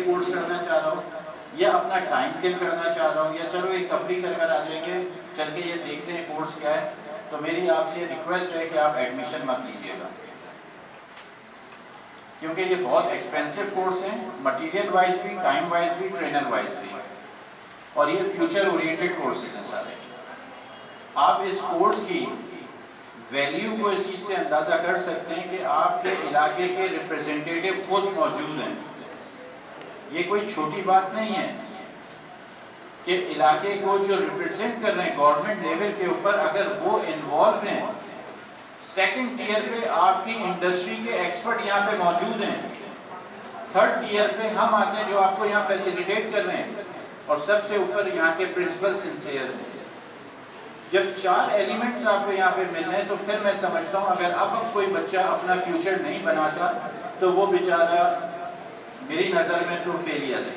Course करना चाह रहा हूँ, या अपना टाइम किल करना चाह रहा हूँ, या चलो एक तफरी कर आ जाएंगे, चल के ये देखते हैं कोर्स क्या है, तो मेरी आपसे रिक्वेस्ट है कि आप एडमिशन मत लीजिएगा, क्योंकि ये बहुत एक्सपेंसिव कोर्स है, मटेरियल वाइज भी, टाइम वाइज भी, ट्रेनर वाइज भी, और ये फ्यूचर ओरिएंटेड कोर्सेज हैं सारे। आप इस कोर्स की वैल्यू को इस चीज़ से अंदाज़ा कर सकते हैं कि आपके इलाके के रिप्रेजेंटेटिव खुद मौजूद हैं। ये कोई छोटी बात नहीं है कि इलाके को जो रिप्रेजेंट कर रहे हैं गवर्नमेंट लेवल के ऊपर, अगर वो इन्वॉल्व हैं, सेकंड टियर पे आपकी इंडस्ट्री के एक्सपर्ट यहाँ पे मौजूद हैं, थर्ड टियर पे हम आते हैं जो आपको यहाँ फैसिलिटेट कर रहे हैं, और सबसे ऊपर यहाँ के प्रिंसिपल सिंसियर हैं। जब चार एलिमेंट्स आपको यहाँ पे मिल रहे हैं, तो फिर मैं समझता हूँ अगर अब कोई बच्चा अपना फ्यूचर नहीं बनाता तो वो बेचारा मेरी नज़र में तो फेलियर है,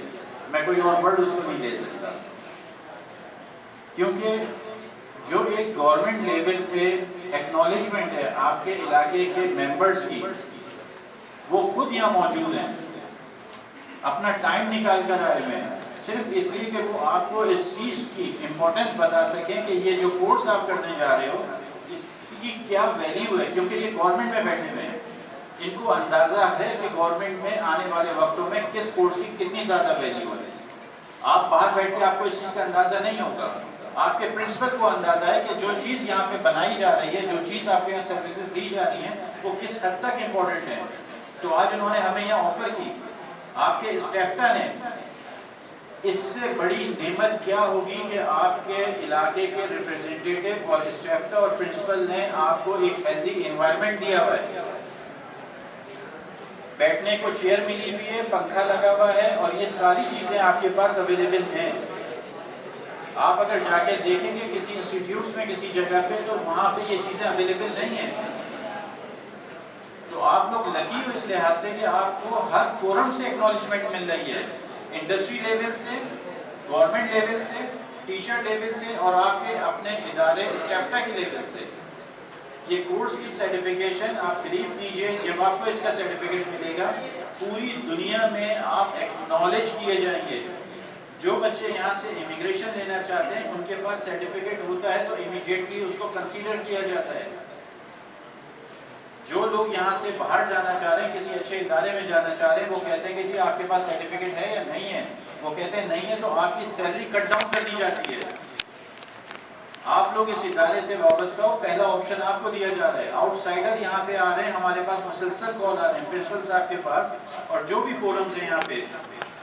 मैं कोई और वर्ड उसको नहीं दे सकता, क्योंकि जो एक गवर्नमेंट लेवल पे एक्नॉलेजमेंट है आपके इलाके के मेंबर्स की, वो खुद यहाँ मौजूद हैं, अपना टाइम निकाल कर आए हुए हैं, सिर्फ इसलिए कि वो आपको इस चीज़ की इम्पोर्टेंस बता सकें कि ये जो कोर्स आप करने जा रहे हो इसकी क्या वैल्यू है, क्योंकि ये गवर्नमेंट में बैठे हुए हैं, इनको अंदाज़ा है कि गवर्नमेंट में आने वाले वक्तों में किस कोर्स की कितनी ज़्यादा वैल्यू है। आप बाहर बैठ के आपको इस चीज़ का अंदाज़ा नहीं होगा, आपके प्रिंसिपल को अंदाज़ा है कि जो चीज़ यहाँ पे बनाई जा रही है, जो चीज़ आपके यहाँ सर्विसेज दी जा रही है, वो किस हद तक इम्पोर्टेंट है। तो आज उन्होंने हमें यहाँ ऑफर की, आपके स्टेफ्टा ने, इससे बड़ी नेमत क्या होगी कि आपके इलाके के रिप्रेजेंटेटिव और स्टेफ्टा और प्रिंसिपल ने आपको एक हेल्दी एनवायरनमेंट दिया हुआ है, बैठने को चेयर मिली हुई है, पंखा लगा हुआ है, और ये सारी चीजें आपके पास अवेलेबल हैं। आप अगर जाके देखेंगे किसी इंस्टीट्यूट्स में किसी जगह पे, तो वहां पे ये चीजें अवेलेबल नहीं है। तो आप लोग लकी हो इस लिहाज से कि आपको हर फोरम से एक्नॉलेजमेंट मिल रही है, इंडस्ट्री लेवल से, गवर्नमेंट लेवल से, टीचर लेवल से, और आपके अपने इदारे स्टेफ्टा के लेवल से। ये कोर्स की सर्टिफिकेशन आप बिलीव कीजिए, जब आपको इसका सर्टिफिकेट मिलेगा, पूरी दुनिया में आप एक्नॉलेज किए जाएंगे। जो बच्चे यहाँ से इमिग्रेशन लेना चाहते हैं, उनके पास सर्टिफिकेट होता है तो इमीडिएटली उसको कंसीडर किया जाता है। जो लोग यहाँ से बाहर जाना चाह रहे हैं, किसी अच्छे इदारे में जाना चाह रहे हैं, वो कहते हैं कि जी आपके पास सर्टिफिकेट है या नहीं है, वो कहते हैं नहीं है, तो आपकी सैलरी कट डाउन कर दी जाती है। आप लोग इस इदारे से वापस हो, पहला ऑप्शन आपको दिया जा रहा है। आउटसाइडर यहाँ पे आ रहे हैं, हमारे पास मुसलसल कॉल आ रहे हैं प्रिंसिपल साहब के पास, और जो भी फोरम्स हैं यहाँ पे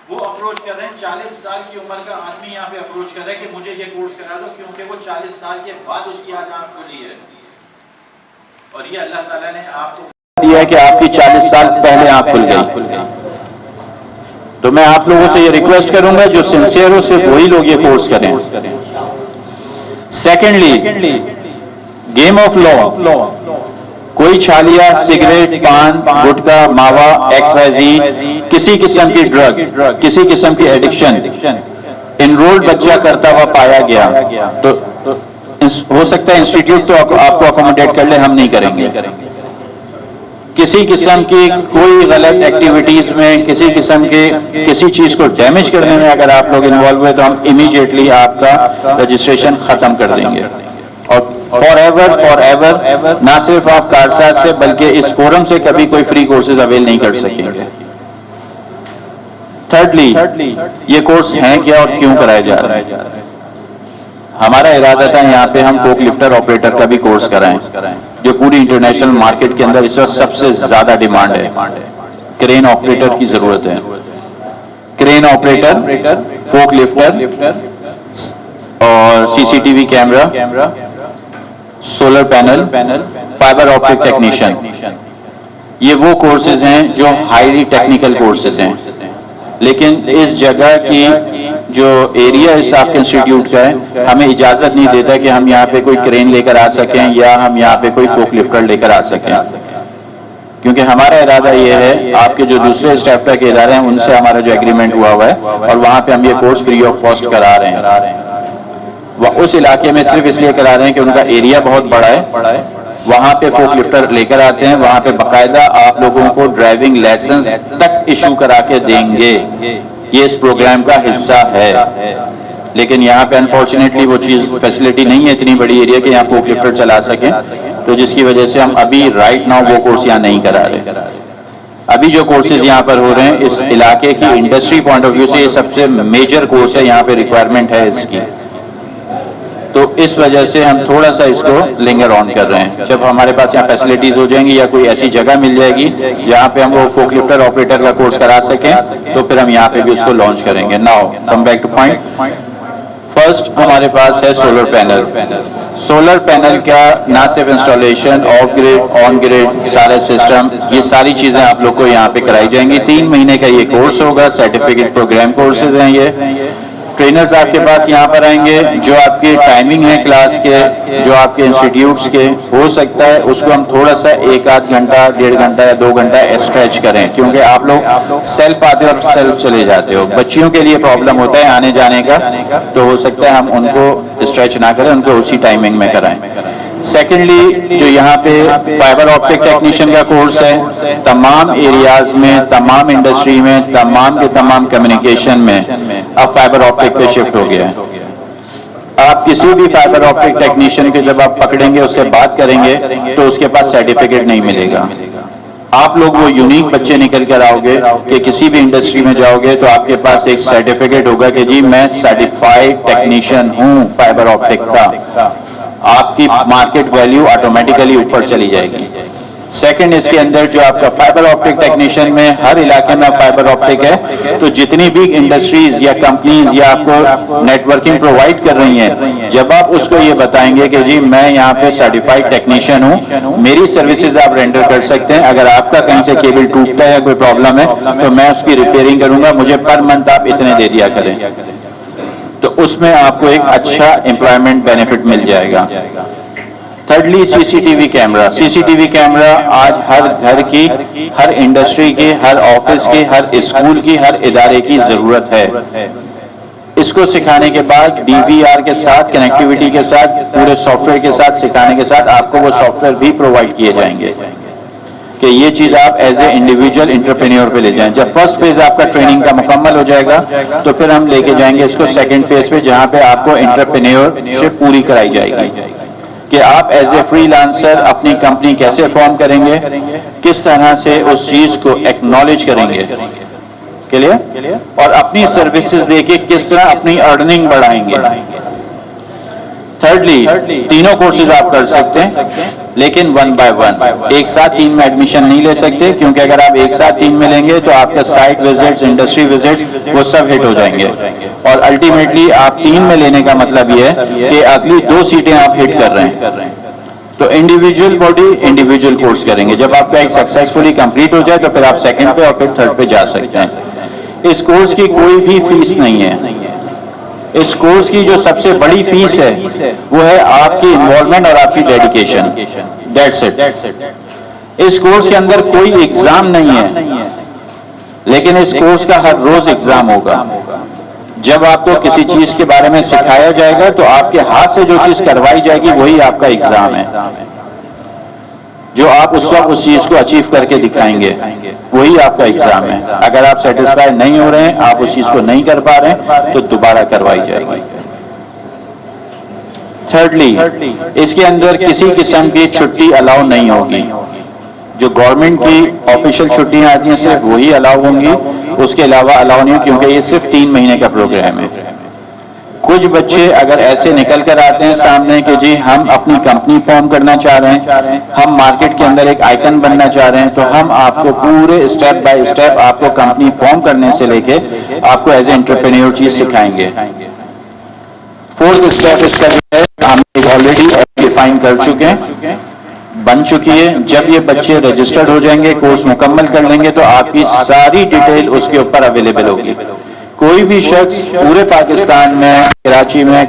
वो अप्रोच कर रहे हैं। 40 साल की उम्र का आदमी यहाँ पे अप्रोच कर रहा है कि मुझे ये कोर्स करा दो, क्योंकि वो 40 साल के बाद उसकी आज आँख खुली है, और ये अल्लाह ताला ने आपको दिया है कि आपकी 40 साल पहले आँख खुल गई। तो मैं आप लोगों से ये रिक्वेस्ट करूंगा, जो सिंसियर हो सिर्फ वही लोग ये कोर्स करें। सेकेंडली, गेम ऑफ लॉ, कोई छालिया, सिगरेट, पान, गुटखा, मावा, XYZ, किसी किस्म की ड्रग, किसी किस्म की एडिक्शन इनरोल्ड बच्चा करता हुआ पाया गया तो हो सकता है इंस्टीट्यूट तो आपको अकोमोडेट कर ले, हम नहीं करेंगे। किसी किस्म की कोई गलत एक्टिविटीज में, किसी किस्म के किसी चीज को डैमेज करने में अगर आप लोग इन्वॉल्व हुए, तो हम इमीडिएटली आपका रजिस्ट्रेशन खत्म कर देंगे, और फॉर एवर ना सिर्फ आप कारसाज से बल्कि इस फोरम से कभी कोई फ्री कोर्सेज अवेल नहीं कर सकेंगे। थर्डली, ये कोर्स हैं क्या और क्यों कराए जा रहे हैं? हमारा इरादा था यहाँ पे हम फोक लिफ्टर ऑपरेटर का भी कोर्स कराएं, जो पूरी इंटरनेशनल मार्केट के अंदर इस वक्त सबसे ज्यादा डिमांड है। क्रेन ऑपरेटर की जरूरत है, क्रेन ऑपरेटर, फोक लिफ्टर और CCTV camera, solar panel, fibre optic technician. ये वो कोर्सेज हैं जो हाईली टेक्निकल कोर्सेज हैं, लेकिन इस जगह की जो एरिया इस आपके इंस्टीट्यूट का है, हमें इजाजत नहीं देता कि हम यहाँ पे कोई क्रेन लेकर आ सकें या हम यहाँ पे कोई फोक लिफ्टर लेकर आ सकें, क्योंकि हमारा इरादा ये है, आपके जो दूसरे स्टेफ्टा के इदारे हैं उनसे हमारा जो एग्रीमेंट हुआ है, और वहाँ पे हम ये कोर्स फ्री ऑफ कॉस्ट करा रहे हैं। वह उस इलाके में सिर्फ इसलिए करा रहे हैं कि उनका एरिया बहुत बड़ा है, वहां पे फोक लिफ्टर लेकर आते हैं, वहां पे बाकायदा आप लोगों को ड्राइविंग लाइसेंस तक इशू करा के देंगे। ये इस प्रोग्राम का हिस्सा है, लेकिन यहाँ पे अनफॉर्चुनेटली वो चीज़ फैसिलिटी नहीं है इतनी बड़ी एरिया कि यहाँ फोक लिफ्टर चला सकें, तो जिसकी वजह से हम अभी राइट नाउ वो कोर्स यहाँ नहीं करा रहे। अभी जो कोर्सेज यहाँ पर हो रहे हैं इस इलाके की इंडस्ट्री पॉइंट ऑफ व्यू से ये सबसे मेजर कोर्स है, यहाँ पे रिक्वायरमेंट है इसकी, तो इस वजह से हम थोड़ा सा इसको लिंगर ऑन कर रहे हैं। जब हमारे पास यहाँ फैसिलिटीज हो जाएंगी या कोई ऐसी जगह मिल जाएगी जहाँ पे हम वो फोक लिफ्टर ऑपरेटर का कोर्स करा सकें, तो फिर हम यहाँ पे भी उसको लॉन्च करेंगे। Now come back two point. First हमारे पास है सोलर पैनल। सोलर पैनल का ना सिर्फ installation, of grid, on grid, सारे सिस्टम, ये सारी चीजें आप लोग को यहाँ पे कराई जाएंगी। 3 महीने का ये कोर्स होगा, सर्टिफिकेट प्रोग्राम कोर्सेज हैं ये। ट्रेनर्स आपके पास यहाँ पर आएंगे, जो आपकी टाइमिंग है क्लास के, जो आपके इंस्टीट्यूट्स के, हो सकता है उसको हम थोड़ा सा 1-8 घंटा, 1.5 घंटा या 2 घंटा स्ट्रेच करें, क्योंकि आप लोग सेल्फ आते हो और सेल्फ चले जाते हो। बच्चियों के लिए प्रॉब्लम होता है आने जाने का, तो हो सकता है हम उनको स्ट्रेच ना करें, उनको उसी टाइमिंग में कराएं। सेकेंडली, जो यहाँ पे फाइबर ऑप्टिक टेक्नीशियन का कोर्स है, तमाम एरियाज में, तमाम इंडस्ट्री में, तमाम के तमाम कम्युनिकेशन में अब फाइबर ऑप्टिक पे शिफ्ट हो गया है। आप किसी भी फाइबर ऑप्टिक टेक्नीशियन के जब आप पकड़ेंगे, उससे बात करेंगे, तो उसके पास सर्टिफिकेट नहीं मिलेगा। आप लोग वो यूनिक बच्चे निकल कर आओगे कि किसी भी इंडस्ट्री में जाओगे तो आपके पास एक सर्टिफिकेट होगा कि जी मैं सर्टिफाइड टेक्नीशियन हूँ फाइबर ऑप्टिक का। आपकी मार्केट वैल्यू ऑटोमेटिकली ऊपर चली जाएगी। सेकंड, इसके अंदर जो आपका फाइबर ऑप्टिक टेक्नीशियन में हर इलाके में फाइबर ऑप्टिक है, तो जितनी भी इंडस्ट्रीज या कंपनीज या आपको नेटवर्किंग प्रोवाइड कर रही हैं, जब आप उसको ये बताएंगे कि जी मैं यहाँ पे सर्टिफाइड टेक्नीशियन हूँ, मेरी सर्विसेज आप रेंडर कर सकते हैं, अगर आपका कहीं से केबल टूटता है या कोई प्रॉब्लम है तो मैं उसकी रिपेयरिंग करूंगा, मुझे पर मंथ आप इतने दे दिया करें, तो उसमें आपको एक अच्छा एम्प्लॉयमेंट बेनिफिट मिल जाएगा। Thirdly, CCTV camera. CCTV camera आज हर घर की, हर इंडस्ट्री की, हर ऑफिस की, हर स्कूल की, हर इदारे की जरूरत है। इसको सिखाने के बाद डीवीआर के साथ, कनेक्टिविटी के साथ, पूरे सॉफ्टवेयर के साथ सिखाने के साथ आपको वो सॉफ्टवेयर भी प्रोवाइड किए जाएंगे कि ये चीज आप एज ए इंडिविजुअल एंटरप्रेन्योर पे ले जाएं। जब फर्स्ट फेज आपका ट्रेनिंग का मुकम्मल हो जाएगा तो फिर हम लेके जाएंगे इसको सेकंड फेज पे, जहां पे आपको एंटरप्रेन्योरशिप पूरी कराई जाएगी कि आप एज ए फ्रीलांसर अपनी कंपनी कैसे फॉर्म करेंगे, किस तरह से उस चीज को एक्नॉलेज करेंगे, क्लियर, और अपनी सर्विसेज देके किस तरह अपनी अर्निंग बढ़ाएंगे। थर्डली, तीनों कोर्सेज आप कर सकते हैं, लेकिन 1 by 1, एक साथ 3 में एडमिशन नहीं ले सकते, क्योंकि अगर आप एक साथ 3 में लेंगे तो आपका साइट विजिट्स, इंडस्ट्री विजिट्स, वो सब हिट हो जाएंगे, और अल्टीमेटली आप 3 में लेने का मतलब ये है कि अगली 2 सीटें आप हिट कर रहे हैं। तो इंडिविजुअल बॉडी इंडिविजुअल कोर्स करेंगे। जब आपका एक सक्सेसफुली कंप्लीट हो जाए तो फिर आप सेकंड पे और फिर थर्ड पे जा सकते हैं। इस कोर्स की कोई भी फीस नहीं है। इस कोर्स की जो सबसे बड़ी फीस है वो है आपकी इन्वॉल्वमेंट और आपकी डेडिकेशन। That's it. इस कोर्स के अंदर कोई एग्जाम नहीं है, लेकिन इस कोर्स का हर रोज एग्जाम होगा। जब आपको किसी चीज के बारे में सिखाया जाएगा तो आपके हाथ से जो चीज करवाई जाएगी वही आपका एग्जाम है। जो आप उस वक्त उस चीज को अचीव करके दिखाएंगे वही आपका एग्जाम है। अगर आप सेटिस्फाई नहीं हो रहे हैं, आप उस चीज को नहीं कर पा रहे हैं, तो दोबारा करवाई जाएगी। थर्डली, इसके अंदर किसी किस्म की छुट्टी अलाउ नहीं होगी। जो गवर्नमेंट की ऑफिशियल छुट्टियां आती हैं सिर्फ वही अलाउ होंगी, उसके अलावा अलाउ नहीं, क्योंकि ये सिर्फ 3 महीने का प्रोग्राम है। कुछ बच्चे अगर ऐसे निकल कर आते हैं सामने कि जी हम अपनी कंपनी फॉर्म करना चाह रहे हैं, हम मार्केट के अंदर एक आइकन बनना चाह रहे हैं, तो हम आपको पूरे स्टेप बाय स्टेप आपको कंपनी फॉर्म करने से लेके आपको एज ए एंटरप्रेन्योर चीज सिखाएंगे। फोर्थ स्टेप इसका है, हम ऑलरेडी डिफाइन कर चुके हैं, बन चुकी है। जब ये बच्चे रजिस्टर्ड हो जाएंगे, कोर्स मुकम्मल कर लेंगे, तो आपकी सारी डिटेल उसके ऊपर अवेलेबल होगी। कोई भी शख्स पूरे पाकिस्तान में, कराची में,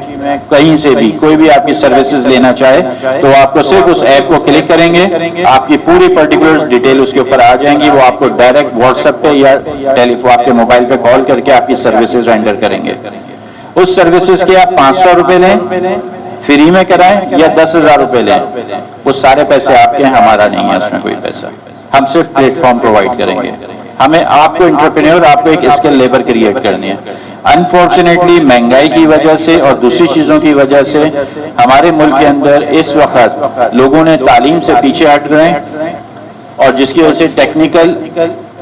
कहीं से भी कोई भी आपकी सर्विसेज लेना चाहे तो आपको सिर्फ उस ऐप को क्लिक करेंगे, आपकी पूरी पर्टिकुलर्स डिटेल उसके ऊपर आ जाएंगी। वो आपको डायरेक्ट व्हाट्सएप पे या टेलीफोन आपके मोबाइल पे कॉल करके आपकी सर्विसेज रेंडर करेंगे। उस सर्विसेज के आप 500 रुपए लें, फ्री में कराएं, या 10,000 रुपए लें, वो सारे पैसे आपके हैं, हमारा नहीं है उसमें कोई पैसा। हम सिर्फ प्लेटफॉर्म प्रोवाइड करेंगे। हमें आपको एंटरप्रेन्योर, आपको एक स्किल लेबर क्रिएट करनी है। अनफॉर्चुनेटली महंगाई की वजह से और दूसरी चीजों की वजह से हमारे मुल्क के अंदर इस वक्त लोगों ने तालीम से पीछे हट गए और जिसकी वजह से टेक्निकल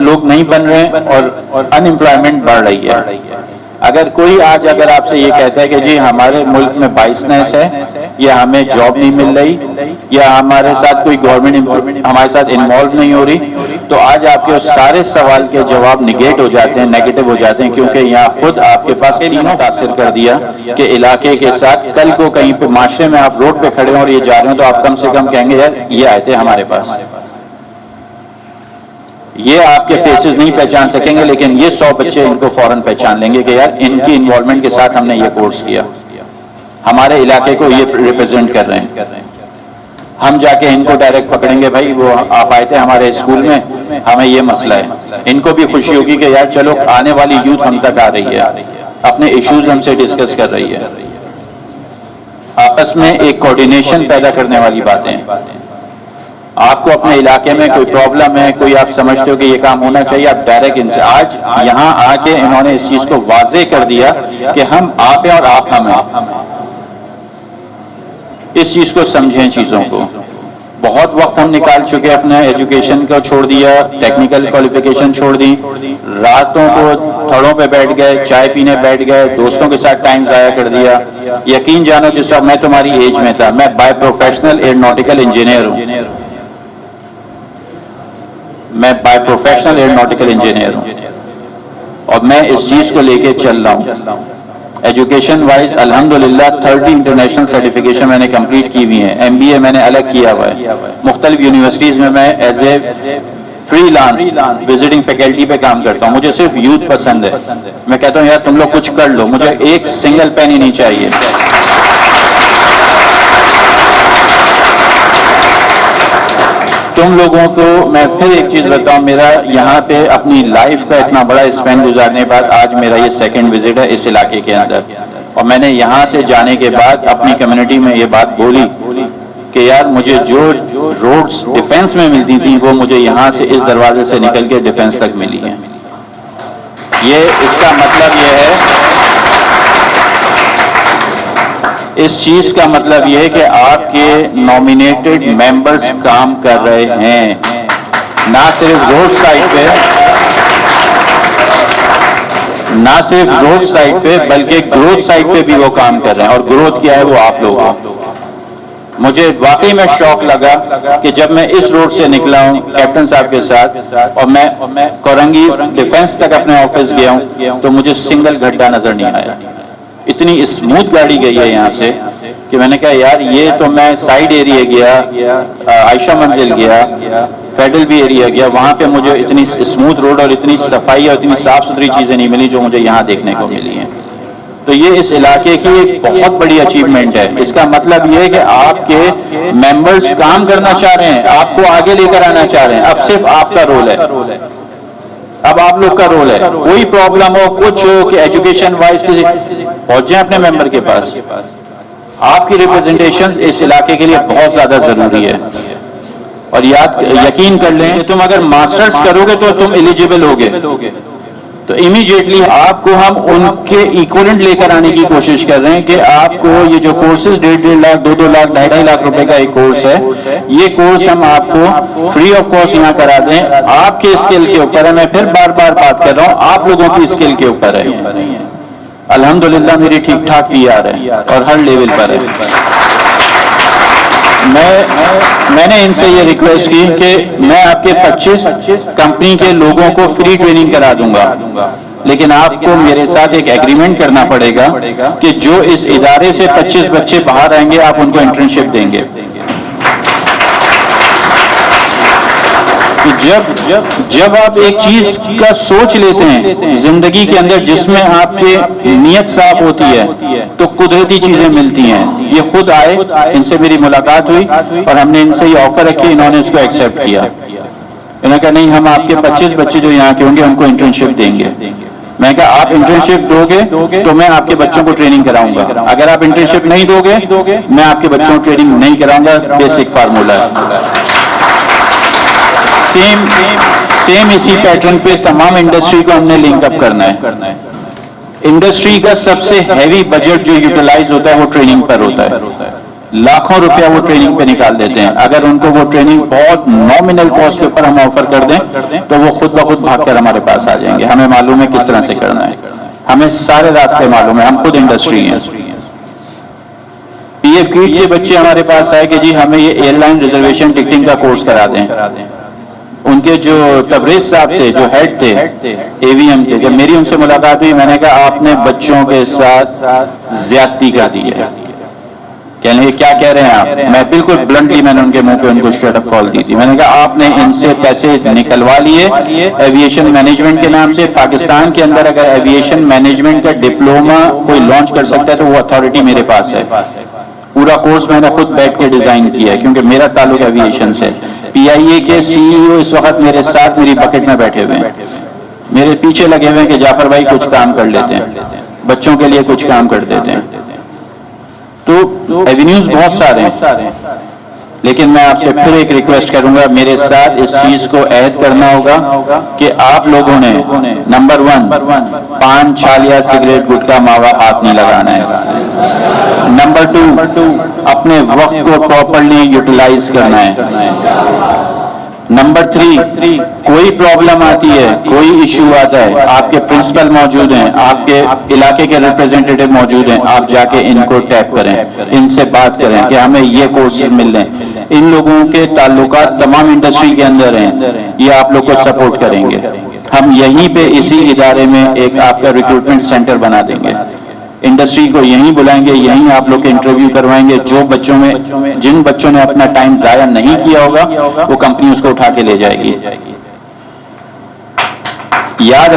लोग नहीं बन रहे हैं और अनएम्प्लॉयमेंट बढ़ रही है। अगर कोई आज अगर आपसे ये कहता है कि जी हमारे मुल्क में बाइसनेस है या हमें जॉब नहीं मिल रही या हमारे साथ कोई गवर्नमेंट हमारे साथ इन्वॉल्व नहीं हो रही, तो आज आपके उस सारे सवाल के जवाब निगेट हो जाते हैं, नेगेटिव हो जाते हैं, क्योंकि यहाँ खुद आपके पास तीनों तासीर कर दिया कि इलाके के साथ कल को कहीं पे माशरे में आप रोड पे खड़े हो और ये जा रहे हो तो आप कम से कम कहेंगे यार ये आए थे हमारे पास। ये आपके फेसेस नहीं पहचान सकेंगे, लेकिन ये 100 बच्चे इनको फौरन पहचान लेंगे कि यार इनकी इन्वॉल्वमेंट के साथ हमने ये कोर्स किया, हमारे इलाके को ये रिप्रेजेंट कर रहे हैं। हम जाके इनको डायरेक्ट पकड़ेंगे, भाई वो आप आए थे हमारे स्कूल में, हमें ये मसला है। इनको भी खुशी होगी कि यार चलो आने वाली यूथ हम तक आ रही है, अपने इश्यूज हमसे डिस्कस कर रही है। आपस में एक कोऑर्डिनेशन पैदा करने वाली बातें हैं। आपको अपने इलाके में कोई प्रॉब्लम है, कोई आप समझते हो कि ये काम होना चाहिए, आप डायरेक्ट इनसे, आज यहाँ आके इन्होंने इस चीज को वाजे कर दिया कि हम आप हैं और आप हम हैं। इस चीज को समझें, चीजों को। बहुत वक्त हम निकाल चुके अपने एजुकेशन को छोड़ दिया, टेक्निकल क्वालिफिकेशन छोड़ दी, रातों को थड़ों पे बैठ गए, चाय पीने बैठ गए, दोस्तों के साथ टाइम जाया कर दिया। यकीन जानो जिस वक्त मैं तुम्हारी एज में था, मैं बाय प्रोफेशनल एरोनॉटिकल इंजीनियर हूं, मैं बाय प्रोफेशनल एरोनॉटिकल इंजीनियर हूं और मैं इस चीज को लेके चल रहा हूं। एजुकेशन वाइज अल्हम्दुलिल्लाह 30 इंटरनेशनल सर्टिफिकेशन मैंने कंप्लीट की हुई हैं। MBA मैंने अलग किया हुआ है। मुख्तलिफ यूनिवर्सिटीज में मैं as a freelance visiting faculty पे काम करता हूं। मुझे सिर्फ यूथ पसंद है। मैं कहता हूं यार तुम लोग कुछ कर लो, मुझे एक सिंगल पेनी नहीं चाहिए। तुम लोगों को मैं फिर एक चीज बताऊं, मेरा यहाँ पे अपनी लाइफ का इतना बड़ा स्पेन गुजारने के बाद आज मेरा ये सेकंड विजिट है इस इलाके के अंदर, और मैंने यहाँ से जाने के बाद अपनी कम्युनिटी में ये बात बोली कि यार मुझे जो रोड्स डिफेंस में मिलती थी वो मुझे यहाँ से इस दरवाजे से निकल के डिफेंस तक मिली है। ये इसका मतलब ये है, इस चीज का मतलब यह है कि आपके नॉमिनेटेड मेंबर्स काम कर रहे हैं, ना सिर्फ रोड साइड पे बल्कि ग्रोथ साइड पे भी वो काम कर रहे हैं। और ग्रोथ क्या है वो आप लोग हो। मुझे वाकई में शौक लगा कि जब मैं इस रोड से निकला हूं कैप्टन साहब के साथ और मैं कोरंगी डिफेंस तक अपने ऑफिस गया हूं तो मुझे सिंगल गड्ढा नजर नहीं आया। इतनी स्मूथ गाड़ी गई है यहाँ से कि मैंने कहा यार ये तो मैं साइड एरिया गया, आयशा मंजिल गया, फेडरल भी एरिया गया, वहां पे मुझे इतनी स्मूथ रोड और इतनी सफाई और इतनी साफ सुथरी चीजें नहीं मिली जो मुझे यहाँ देखने को मिली हैं। तो ये इस इलाके की एक बहुत बड़ी अचीवमेंट है। इसका मतलब ये है कि आपके मेंबर्स काम करना चाह रहे हैं, आपको आगे लेकर आना चाह रहे हैं। अब सिर्फ आपका रोल है, अब आप लोग का रोल है। कोई प्रॉब्लम हो, कुछ हो कि एजुकेशन वाइज किसी पहुंच जाए अपने मेंबर के पास, आपकी रिप्रेजेंटेशन इस इलाके के लिए बहुत ज्यादा जरूरी है। और यकीन कर लें कि तुम अगर मास्टर्स करोगे तो तुम एलिजिबल होगे, तो इमीडिएटली आपको हम उनके इक्वलेंट लेकर आने की कोशिश कर रहे हैं कि आपको ये जो कोर्सेज 1.5 लाख 2-2 लाख 2.5 लाख रुपए का एक कोर्स है, ये कोर्स हम आपको फ्री ऑफ कॉस्ट यहाँ करा दें। आपके स्किल के ऊपर है, मैं फिर बार बार बात कर रहा हूँ, आप लोगों की स्किल के ऊपर है। अल्हम्दुलिल्लाह मेरी ठीक ठाक PR है और हर लेवल पर है। मैंने इनसे ये रिक्वेस्ट की कि मैं आपके 25 कंपनी के लोगों को फ्री ट्रेनिंग करा दूंगा, लेकिन आपको मेरे साथ एक एग्रीमेंट करना पड़ेगा कि जो इस इदारे से 25 बच्चे बाहर आएंगे आप उनको इंटर्नशिप देंगे। जब आप एक चीज का सोच लेते हैं जिंदगी के अंदर जिसमें आपके नियत साफ होती है तो कुदरती चीजें मिलती हैं। ये खुद आए, इनसे मेरी मुलाकात हुई और हमने इनसे ये ऑफर रखी, इन्होंने इसको एक्सेप्ट किया। इन्होंने कहा नहीं हम आपके 25 बच्चे जो यहाँ के होंगे उनको इंटर्नशिप देंगे। मैं कहा आप इंटर्नशिप दोगे तो मैं आपके बच्चों को ट्रेनिंग कराऊंगा, अगर आप इंटर्नशिप नहीं दोगे मैं आपके बच्चों को ट्रेनिंग नहीं कराऊंगा। बेसिक फार्मूला सेम इसी पैटर्न पे तमाम इंडस्ट्री को हमने लिंक अप करना है। इंडस्ट्री का सबसे हैवी बजट जो यूटिलाइज होता है वो ट्रेनिंग पर होता है। लाखों रुपया वो ट्रेनिंग पे निकाल देते हैं। अगर उनको वो ट्रेनिंग बहुत नॉमिनल कॉस्ट के ऊपर हम ऑफर कर दें तो वो खुद ब खुद भागकर हमारे पास आ जाएंगे। हमें मालूम है किस तरह से करना है, हमें सारे रास्ते मालूम है, हम खुद इंडस्ट्री हैं। पीएफ किट के बच्चे हमारे पास आए कि जी हमें ये एयरलाइन रिजर्वेशन टिकटिंग का कोर्स करा दें। उनके जो तबरेज साहब थे, जो हेड थे, एवीएम थे, जब मेरी उनसे मुलाकात हुई मैंने कहा आपने बच्चों के साथ ज्यादती कर दी है। कहने लगे क्या कह रहे हैं आप? मैं बिल्कुल ब्लंटली मैंने उनके मुंह पे उनको स्ट्रेट अप कॉल दी थी। मैंने कहा आपने इनसे पैसे निकलवा लिए एविएशन मैनेजमेंट के नाम से। पाकिस्तान के अंदर अगर एविएशन मैनेजमेंट का डिप्लोमा कोई लॉन्च कर सकता है तो वो अथॉरिटी मेरे पास है। पूरा कोर्स मैंने खुद बैठ के डिजाइन किया है क्योंकि मेरा ताल्लुक एविएशन से। पीआईए के सीईओ इस वक्त मेरे साथ मेरी बकेट में बैठे हुए हैं, मेरे पीछे लगे हुए हैं कि जाफर भाई कुछ काम कर लेते हैं, बच्चों के लिए कुछ काम कर देते हैं। तो एवेन्यूज बहुत सारे हैं, लेकिन मैं आपसे फिर एक रिक्वेस्ट करूंगा, मेरे साथ इस चीज को ऐड करना होगा कि आप लोगों ने नंबर 1 पान, छालिया, सिगरेट, गुटखा, मावा हाथ नहीं लगाना है। नंबर 2 अपने वक्त को प्रॉपर्ली यूटिलाइज करना है। नंबर 3 कोई प्रॉब्लम आती है, कोई इश्यू आता है, आपके प्रिंसिपल मौजूद हैं, आपके इलाके के रिप्रेजेंटेटिव मौजूद हैं, आप जाके इनको टैप करें, इनसे बात करें कि हमें ये कोर्सेज मिल रहे हैं। इन लोगों के ताल्लुकात तमाम इंडस्ट्री के अंदर हैं, ये आप लोग को सपोर्ट करेंगे। हम यहीं पे इसी इदारे में एक आपका रिक्रूटमेंट सेंटर बना देंगे, इंडस्ट्री को यहीं बुलाएंगे, यहीं आप लोग के इंटरव्यू करवाएंगे। जो बच्चों में जिन बच्चों ने अपना टाइम जाया नहीं किया होगा वो कंपनी उसको उठा के ले जाएगी। याद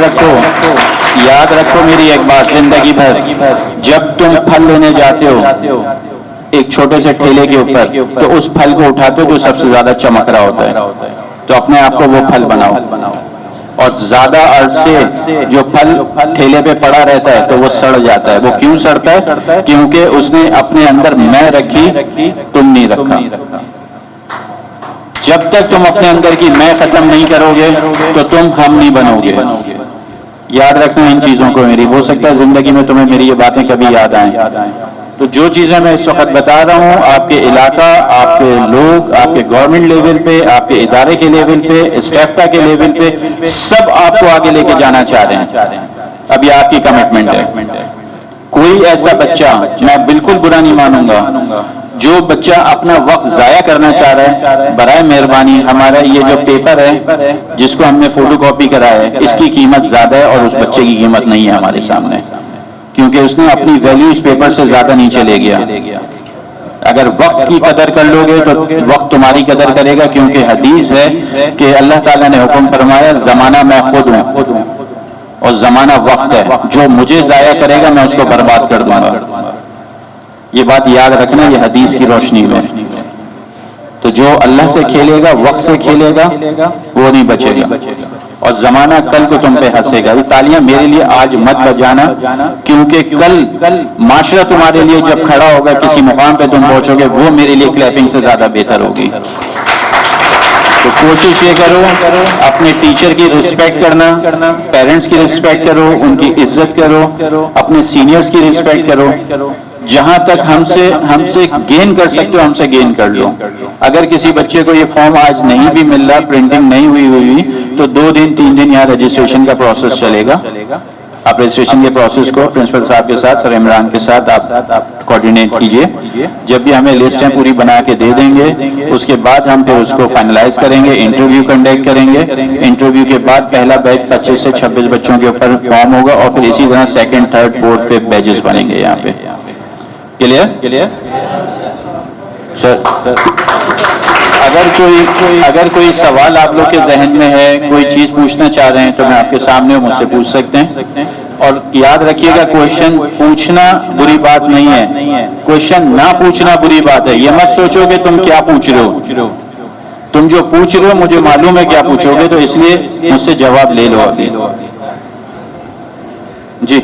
रखो मेरी एक बात, जिंदगी भर जब तुम फल लेने जाते हो एक छोटे से ठेले के ऊपर तो उस फल को उठाते हो जो सबसे ज्यादा चमक रहा होता है, तो अपने आप को वो फल बनाओ। और ज्यादा अरसे जो फल ठेले पे पड़ा रहता है तो वो सड़ जाता है। वो क्यों सड़ता है? क्योंकि उसने अपने अंदर मैं रखी, तुम नहीं रखा। जब तक तुम अपने अंदर की मैं खत्म नहीं करोगे तो तुम हम नहीं बनोगे। याद रखना इन चीजों को मेरी। हो सकता है जिंदगी में तुम्हें मेरी ये बातें कभी याद आए। तो जो चीजें मैं इस वक्त बता रहा हूं, आपके इलाका, आपके लोग, आपके गवर्नमेंट लेवल पे, आपके इदारे के लेवल पे, स्टेफका के लेवल पे, सब आपको आगे लेके जाना चाह रहे हैं। अब ये आपकी कमिटमेंट है। कोई ऐसा बच्चा, मैं बिल्कुल बुरा नहीं मानूंगा, जो बच्चा अपना वक्त जाया करना चाह रहा है, बराए मेहरबानी हमारा ये जो पेपर है जिसको हमने फोटोकॉपी कराया है, इसकी कीमत ज्यादा है और उस बच्चे की कीमत नहीं है हमारे सामने, क्योंकि उसने अपनी वैल्यू इस पेपर से ज्यादा नीचे ले गया। अगर वक्त की कदर कर लोगे तो वक्त तुम्हारी कदर करेगा, क्योंकि हदीस है कि अल्लाह ताला ने हुक्म फरमाया जमाना मैं खुद हूं और जमाना वक्त है, जो मुझे जाया करेगा मैं उसको बर्बाद कर दूंगा। ये बात याद रखना, ये हदीस की रोशनी में। तो जो अल्लाह से खेलेगा, वक्त से खेलेगा, वो नहीं बचेगा और जमाना कल को तुम पे हंसेगा। ये तालियां मेरे लिए आज मत बजाना, क्योंकि कल माशरा तुम्हारे लिए जब खड़ा होगा, किसी मुकाम पे तुम पहुंचोगे, वो मेरे लिए क्लैपिंग से ज्यादा बेहतर होगी। तो कोशिश ये करो, अपने टीचर की रिस्पेक्ट करना, पेरेंट्स की रिस्पेक्ट करो, उनकी इज्जत करो, अपने सीनियर्स की रिस्पेक्ट करो। जहां तक हमसे गेन कर सकते हो हमसे गेन कर लो। अगर किसी बच्चे को ये फॉर्म आज नहीं भी मिल रहा, प्रिंटिंग नहीं हुई तो 2 दिन 3 दिन यहाँ रजिस्ट्रेशन का प्रोसेस चलेगा। आप रजिस्ट्रेशन के प्रोसेस को प्रिंसिपल साहब के साथ, सर इमरान के साथ आप कोऑर्डिनेट कीजिए। जब भी हमें लिस्टें पूरी बना के दे देंगे, उसके बाद हम फिर उसको फाइनलाइज करेंगे, इंटरव्यू कंडक्ट करेंगे। इंटरव्यू के बाद पहला बैच 25 से 26 बच्चों के ऊपर फॉर्म होगा और फिर इसी तरह 2nd, 3rd, 4th, 5th batches बनेंगे यहाँ पे। Clear sir? अगर कोई सवाल आप लोग के जहन में है, कोई चीज पूछना चाह रहे हैं तो मैं आपके सामने हूं, मुझसे पूछ सकते हैं। और याद रखिएगा, क्वेश्चन पूछना बुरी बात नहीं है, क्वेश्चन ना पूछना बुरी बात है। ये मत सोचो कि तुम क्या पूछ रहे हो, तुम जो पूछ रहे हो मुझे मालूम है क्या पूछोगे, तो इसलिए मुझसे जवाब ले लो अभी। जी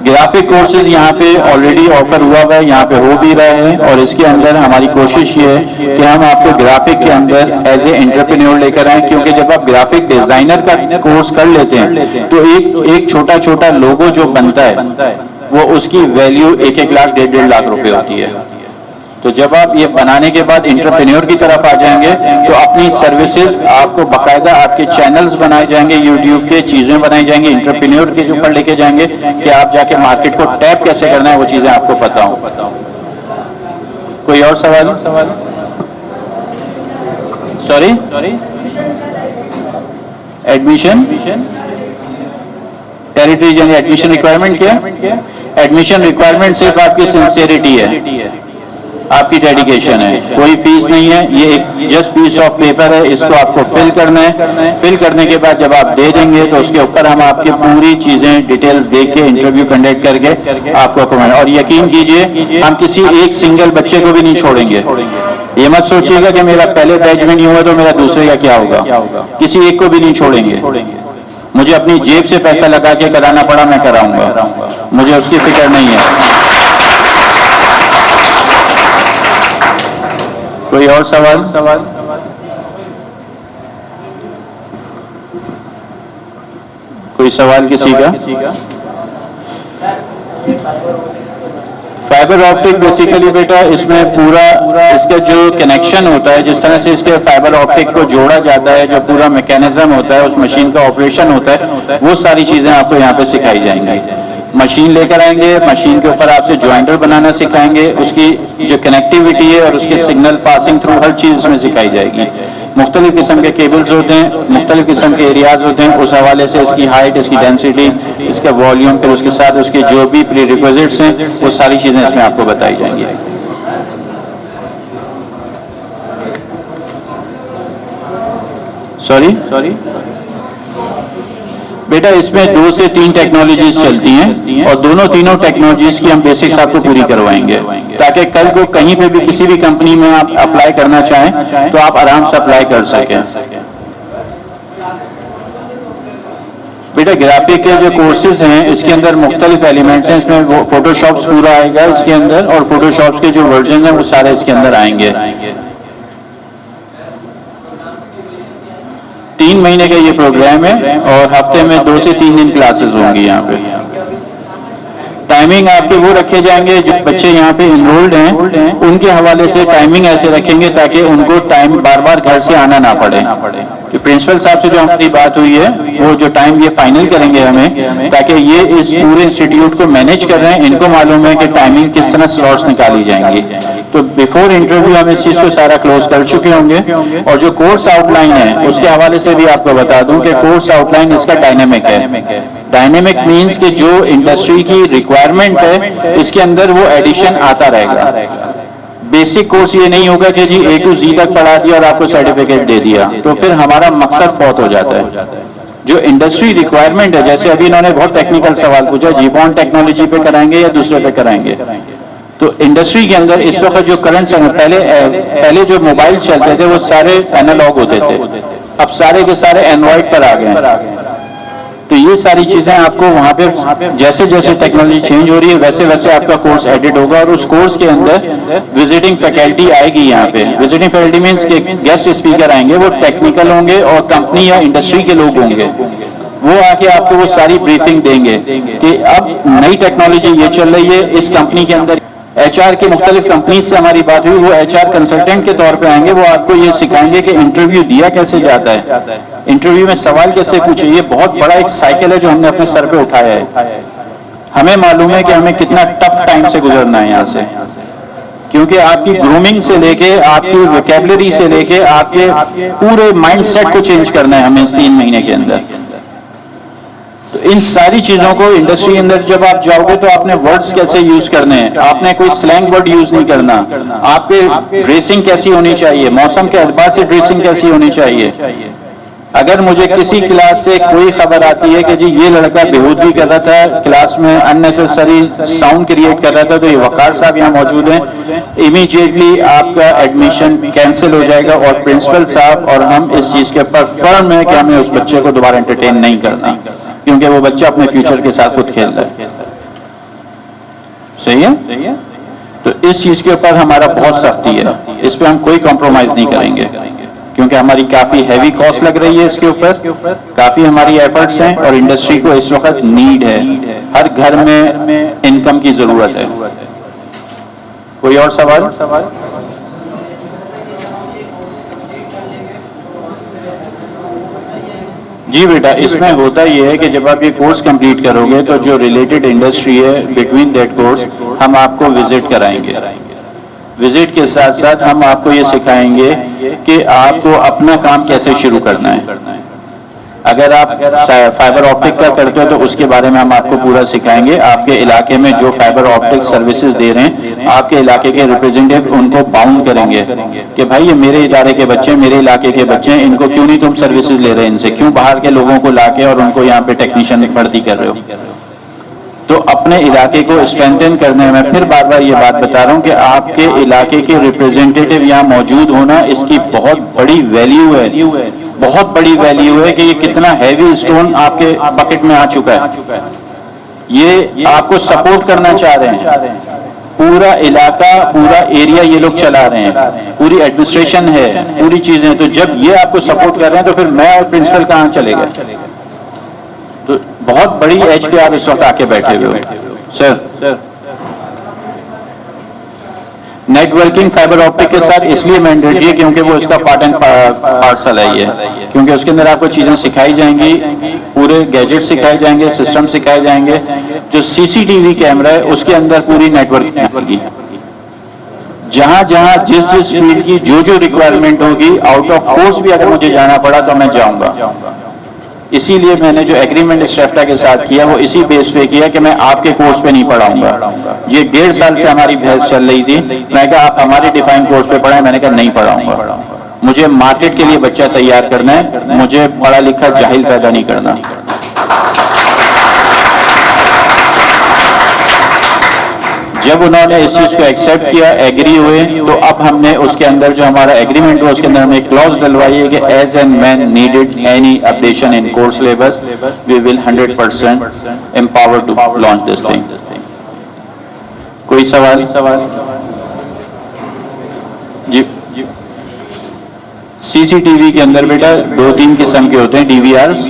ग्राफिक कोर्सेज यहाँ पे ऑलरेडी ऑफर हुआ है, यहाँ पे हो भी रहा है, और इसके अंदर हमारी कोशिश ये है कि हम आपको ग्राफिक के अंदर एज ए एंटरप्रेन्योर लेकर आए, क्योंकि जब आप ग्राफिक डिजाइनर का कोर्स कर लेते हैं तो एक छोटा छोटा लोगो जो बनता है वो उसकी वैल्यू 1-1 लाख 1.5 लाख रुपए होती है। तो जब आप ये बनाने के बाद एंटरप्रेन्योर की तरफ आ जाएंगे तो अपनी सर्विसेज आपको बकायदा आपके चैनल्स बनाए जाएंगे, यूट्यूब के चीजें बनाई जाएंगी, एंटरप्रेन्योर के ऊपर लेके जाएंगे कि आप जाके मार्केट को टैप कैसे करना है, वो चीजें आपको पता हो। कोई और सवाल? सॉरी, एडमिशन टेरिटरी यानी एडमिशन रिक्वायरमेंट क्या? एडमिशन रिक्वायरमेंट सिर्फ आपकी सिंसियरिटी है, आपकी डेडिकेशन है, कोई फीस नहीं है, ये एक जस्ट पीस ऑफ पेपर है, इसको आपको फिल करना है। फिल करने के बाद जब आप दे देंगे तो उसके ऊपर हम आपकी पूरी चीजें डिटेल्स देख के इंटरव्यू कंडक्ट करके आपको कमेंट, और यकीन कीजिए हम किसी एक सिंगल बच्चे को भी नहीं छोड़ेंगे। ये मत सोचिएगा कि मेरा पहले बैच में नहीं हुआ तो मेरा दूसरे का क्या होगा, किसी एक को भी नहीं छोड़ेंगे। मुझे अपनी जेब से पैसा लगा के कराना पड़ा, मैं कराऊंगा, मुझे उसकी फिक्र नहीं है। कोई और सवाल? कोई सवाल किसी का? फाइबर ऑप्टिक बेसिकली बेटा इसमें पूरा इसका जो कनेक्शन होता है, जिस तरह से इसके फाइबर ऑप्टिक को जोड़ा जाता है, जो पूरा मैकेनिज्म होता है, उस मशीन का ऑपरेशन होता है, वो सारी चीजें आपको यहाँ पे सिखाई जाएंगी। मशीन लेकर आएंगे, मशीन के ऊपर आपसे ज्वाइंटर बनाना सिखाएंगे, उसकी जो कनेक्टिविटी है और उसके सिग्नल पासिंग थ्रू हर चीज उसमें सिखाई जाएगी। मुख्तलिफ किस्म के केबल्स होते हैं, मुख्तलिफ किस्म के एरियाज होते हैं, उस हवाले से इसकी हाइट, इसकी डेंसिटी, इसका वॉल्यूम, फिर उसके साथ उसके जो भी प्री रिक्विजिट्स हैं, वो सारी चीजें इसमें आपको बताई जाएंगी। सॉरी बेटा इसमें 2 से 3 टेक्नोलॉजीज चलती हैं, और दोनों तीनों टेक्नोलॉजीज की हम बेसिक्स आपको पूरी करवाएंगे, ताकि कल को कहीं पे भी किसी भी कंपनी में आप अप्लाई करना चाहें तो आप आराम से अप्लाई कर सकें। बेटा ग्राफिक के जो कोर्सेज हैं इसके अंदर मुख्तलिफ एलिमेंट्स हैं, इसमें वो फोटोशॉप्स पूरा आएगा इसके अंदर, और फोटोशॉप्स के जो वर्जन हैं वो सारे इसके अंदर आएंगे। 3 महीने का ये प्रोग्राम है, और हफ्ते में 2 से 3 दिन क्लासेस होंगी। यहाँ पे टाइमिंग आपके वो रखे जाएंगे, जो बच्चे यहाँ पे इनरोल्ड हैं उनके हवाले से टाइमिंग ऐसे रखेंगे ताकि उनको टाइम बार बार घर से आना ना पड़े। तो प्रिंसिपल साहब से जो हमारी बात हुई है वो जो टाइम ये फाइनल करेंगे हमें, ताकि ये इस पूरे इंस्टीट्यूट को मैनेज कर रहे हैं, इनको मालूम है कि टाइमिंग किस तरह स्लॉट्स निकाली जाएंगी। तो बिफोर इंटरव्यू हम इस चीज को सारा क्लोज कर चुके होंगे, और जो कोर्स आउटलाइन है उसके हवाले से भी आपको बता दूं कि कोर्स आउटलाइन इसका डायनेमिक है। डायनेमिक मींस कि जो इंडस्ट्री की रिक्वायरमेंट है इसके अंदर वो एडिशन आता रहेगा। बेसिक कोर्स ये नहीं होगा कि जी A to Z तक पढ़ा दिया और आपको सर्टिफिकेट दे दिया, तो फिर हमारा मकसद फौत हो जाता है। जो इंडस्ट्री रिक्वायरमेंट है, जैसे अभी इन्होंने बहुत टेक्निकल सवाल पूछा, जीबॉन्ड टेक्नोलॉजी पे कराएंगे या दूसरे पे कराएंगे, तो इंडस्ट्री के अंदर इस वक्त जो करंट पहले जो मोबाइल चलते थे वो सारे एनालॉग होते थे, अब सारे के सारे एंड्रॉइड पर आ गए। तो ये सारी चीजें आपको वहां पे जैसे जैसे टेक्नोलॉजी चेंज हो रही है वैसे वैसे आपका कोर्स एडिट होगा, और उस कोर्स के अंदर विजिटिंग फैकल्टी आएगी। यहाँ पे विजिटिंग फैकल्टी मींस के गेस्ट स्पीकर आएंगे, वो टेक्निकल होंगे और कंपनी या इंडस्ट्री के लोग होंगे, वो आके आपको वो सारी ब्रीफिंग देंगे कि अब नई टेक्नोलॉजी ये चल रही है इस कंपनी के अंदर। HR की मुख्तलिफ कंपनी से हमारी बात हुई, वो HR कंसल्टेंट के तौर पे आएंगे, वो आपको ये सिखाएंगे कि इंटरव्यू दिया कैसे जाता है, इंटरव्यू में सवाल कैसे पूछे। ये बहुत बड़ा एक साइकिल है जो हमने अपने सर पे उठाया है। हमें मालूम है कि हमें कितना टफ टाइम से गुजरना है यहाँ से, क्योंकि आपकी ग्रूमिंग से लेके, आपकी वोकैबुलरी से लेके, आपके पूरे माइंडसेट को चेंज करना है हमें इस 3 महीने के अंदर। तो इन सारी चीजों को इंडस्ट्री के अंदर जब आप जाओगे तो आपने वर्ड्स कैसे यूज करने हैं, आपने कोई स्लैंग वर्ड यूज नहीं करना, आपके ड्रेसिंग कैसी होनी चाहिए, मौसम के अतबार से ड्रेसिंग कैसी होनी चाहिए। अगर मुझे किसी क्लास से कोई खबर आती है कि जी ये लड़का बेहूदगी कर रहा था क्लास में, अननेसेसरी साउंड क्रिएट कर रहा था, तो ये वकार साहब यहाँ मौजूद हैं, इमीडिएटली आपका एडमिशन कैंसिल हो जाएगा, और प्रिंसिपल साहब और हम इस चीज के ऊपर फर्म है कि हमें उस बच्चे को दोबारा एंटरटेन नहीं करना, क्योंकि वो बच्चा अपने फ्यूचर के साथ खुद खेल रहा है। सही है? तो इस चीज के ऊपर हमारा बहुत सख्ती है, इस पे हम कोई कॉम्प्रोमाइज नहीं करेंगे, क्योंकि हमारी काफी हैवी कॉस्ट लग रही है इसके ऊपर, काफी हमारी एफर्ट्स हैं और इंडस्ट्री को इस वक्त नीड है, हर घर में इनकम की जरूरत है। कोई और सवाल? जी बेटा, इसमें होता यह है कि जब आप ये कोर्स कंप्लीट करोगे तो जो रिलेटेड इंडस्ट्री है बिटवीन दैट कोर्स हम आपको विजिट कराएंगे। विजिट के साथ साथ हम आपको ये सिखाएंगे कि आपको अपना काम कैसे शुरू करना है। अगर आप फाइबर ऑप्टिक का करते हो तो उसके बारे में हम आपको पूरा सिखाएंगे। आपके इलाके में जो फाइबर ऑप्टिक सर्विसेज दे रहे हैं, आपके इलाके के रिप्रेजेंटेटिव उनको बाउंड करेंगे कि भाई ये मेरे इदारे के बच्चे, मेरे इलाके के बच्चे हैं, इनको क्यों नहीं तुम सर्विसेज ले रहे हैं इनसे, क्यों बाहर के लोगों को लाके और उनको यहाँ पे टेक्नीशियन भर्ती कर रहे हो। तो अपने इलाके को स्ट्रेंथन करने में फिर बार बार ये बात बता रहा हूँ कि आपके इलाके के रिप्रेजेंटेटिव यहाँ मौजूद होना इसकी बहुत बड़ी वैल्यू है, बहुत बड़ी वैल्यू है कि ये कितना हैवी स्टोन आपके बकेट में आ चुका है। ये आपको सपोर्ट करना चाह रहे हैं, पूरा इलाका, पूरा एरिया ये लोग चला रहे हैं, पूरी एडमिनिस्ट्रेशन है, पूरी चीजें। तो जब ये आपको सपोर्ट कर रहे हैं तो फिर मैं और प्रिंसिपल कहाँ चले गए? तो बहुत बड़ी एज पे आप इस वक्त आके बैठे हुए हो। सर, नेटवर्किंग फाइबर ऑप्टिक के साथ इसलिए मैंडेटरी है क्योंकि वो इसका पार्ट एंड पार्सल है ये, क्योंकि उसके अंदर आपको चीजें सिखाई जाएंगी, पूरे गैजेट सिखाए जाएंगे, सिस्टम सिखाए जाएंगे। जो सीसीटीवी कैमरा है उसके अंदर पूरी नेटवर्किंग होगी, जहां जहां जिस जिस फील्ड की जो जो रिक्वायरमेंट होगी, आउट ऑफ कोर्स भी अगर मुझे जाना पड़ा तो मैं जाऊंगा। इसीलिए मैंने जो एग्रीमेंट स्ट्रेफ्टा के साथ किया वो इसी बेस पे किया कि मैं आपके कोर्स पे नहीं पढ़ाऊंगा। ये 1.5 साल से हमारी बहस चल रही थी, मैं कहा आप हमारे डिफाइंड कोर्स पे पढ़ाएं, मैंने कहा नहीं पढ़ाऊंगा। मुझे मार्केट के लिए बच्चा तैयार करना है, मुझे पढ़ा लिखा जाहिल पैदा नहीं करना। जब उन्होंने इस चीज को एक्सेप्ट किया, एग्री हुए, तो अब हमने उसके अंदर जो हमारा एग्रीमेंट हुआ उसके अंदर हमने एक क्लॉज डलवाई है कि as and when needed any updation in course syllabus we will 100% empower to launch this thing. कोई सवाल? जी, सीसीटीवी के अंदर बेटा 2-3 किस्म के होते हैं डीवीआरस,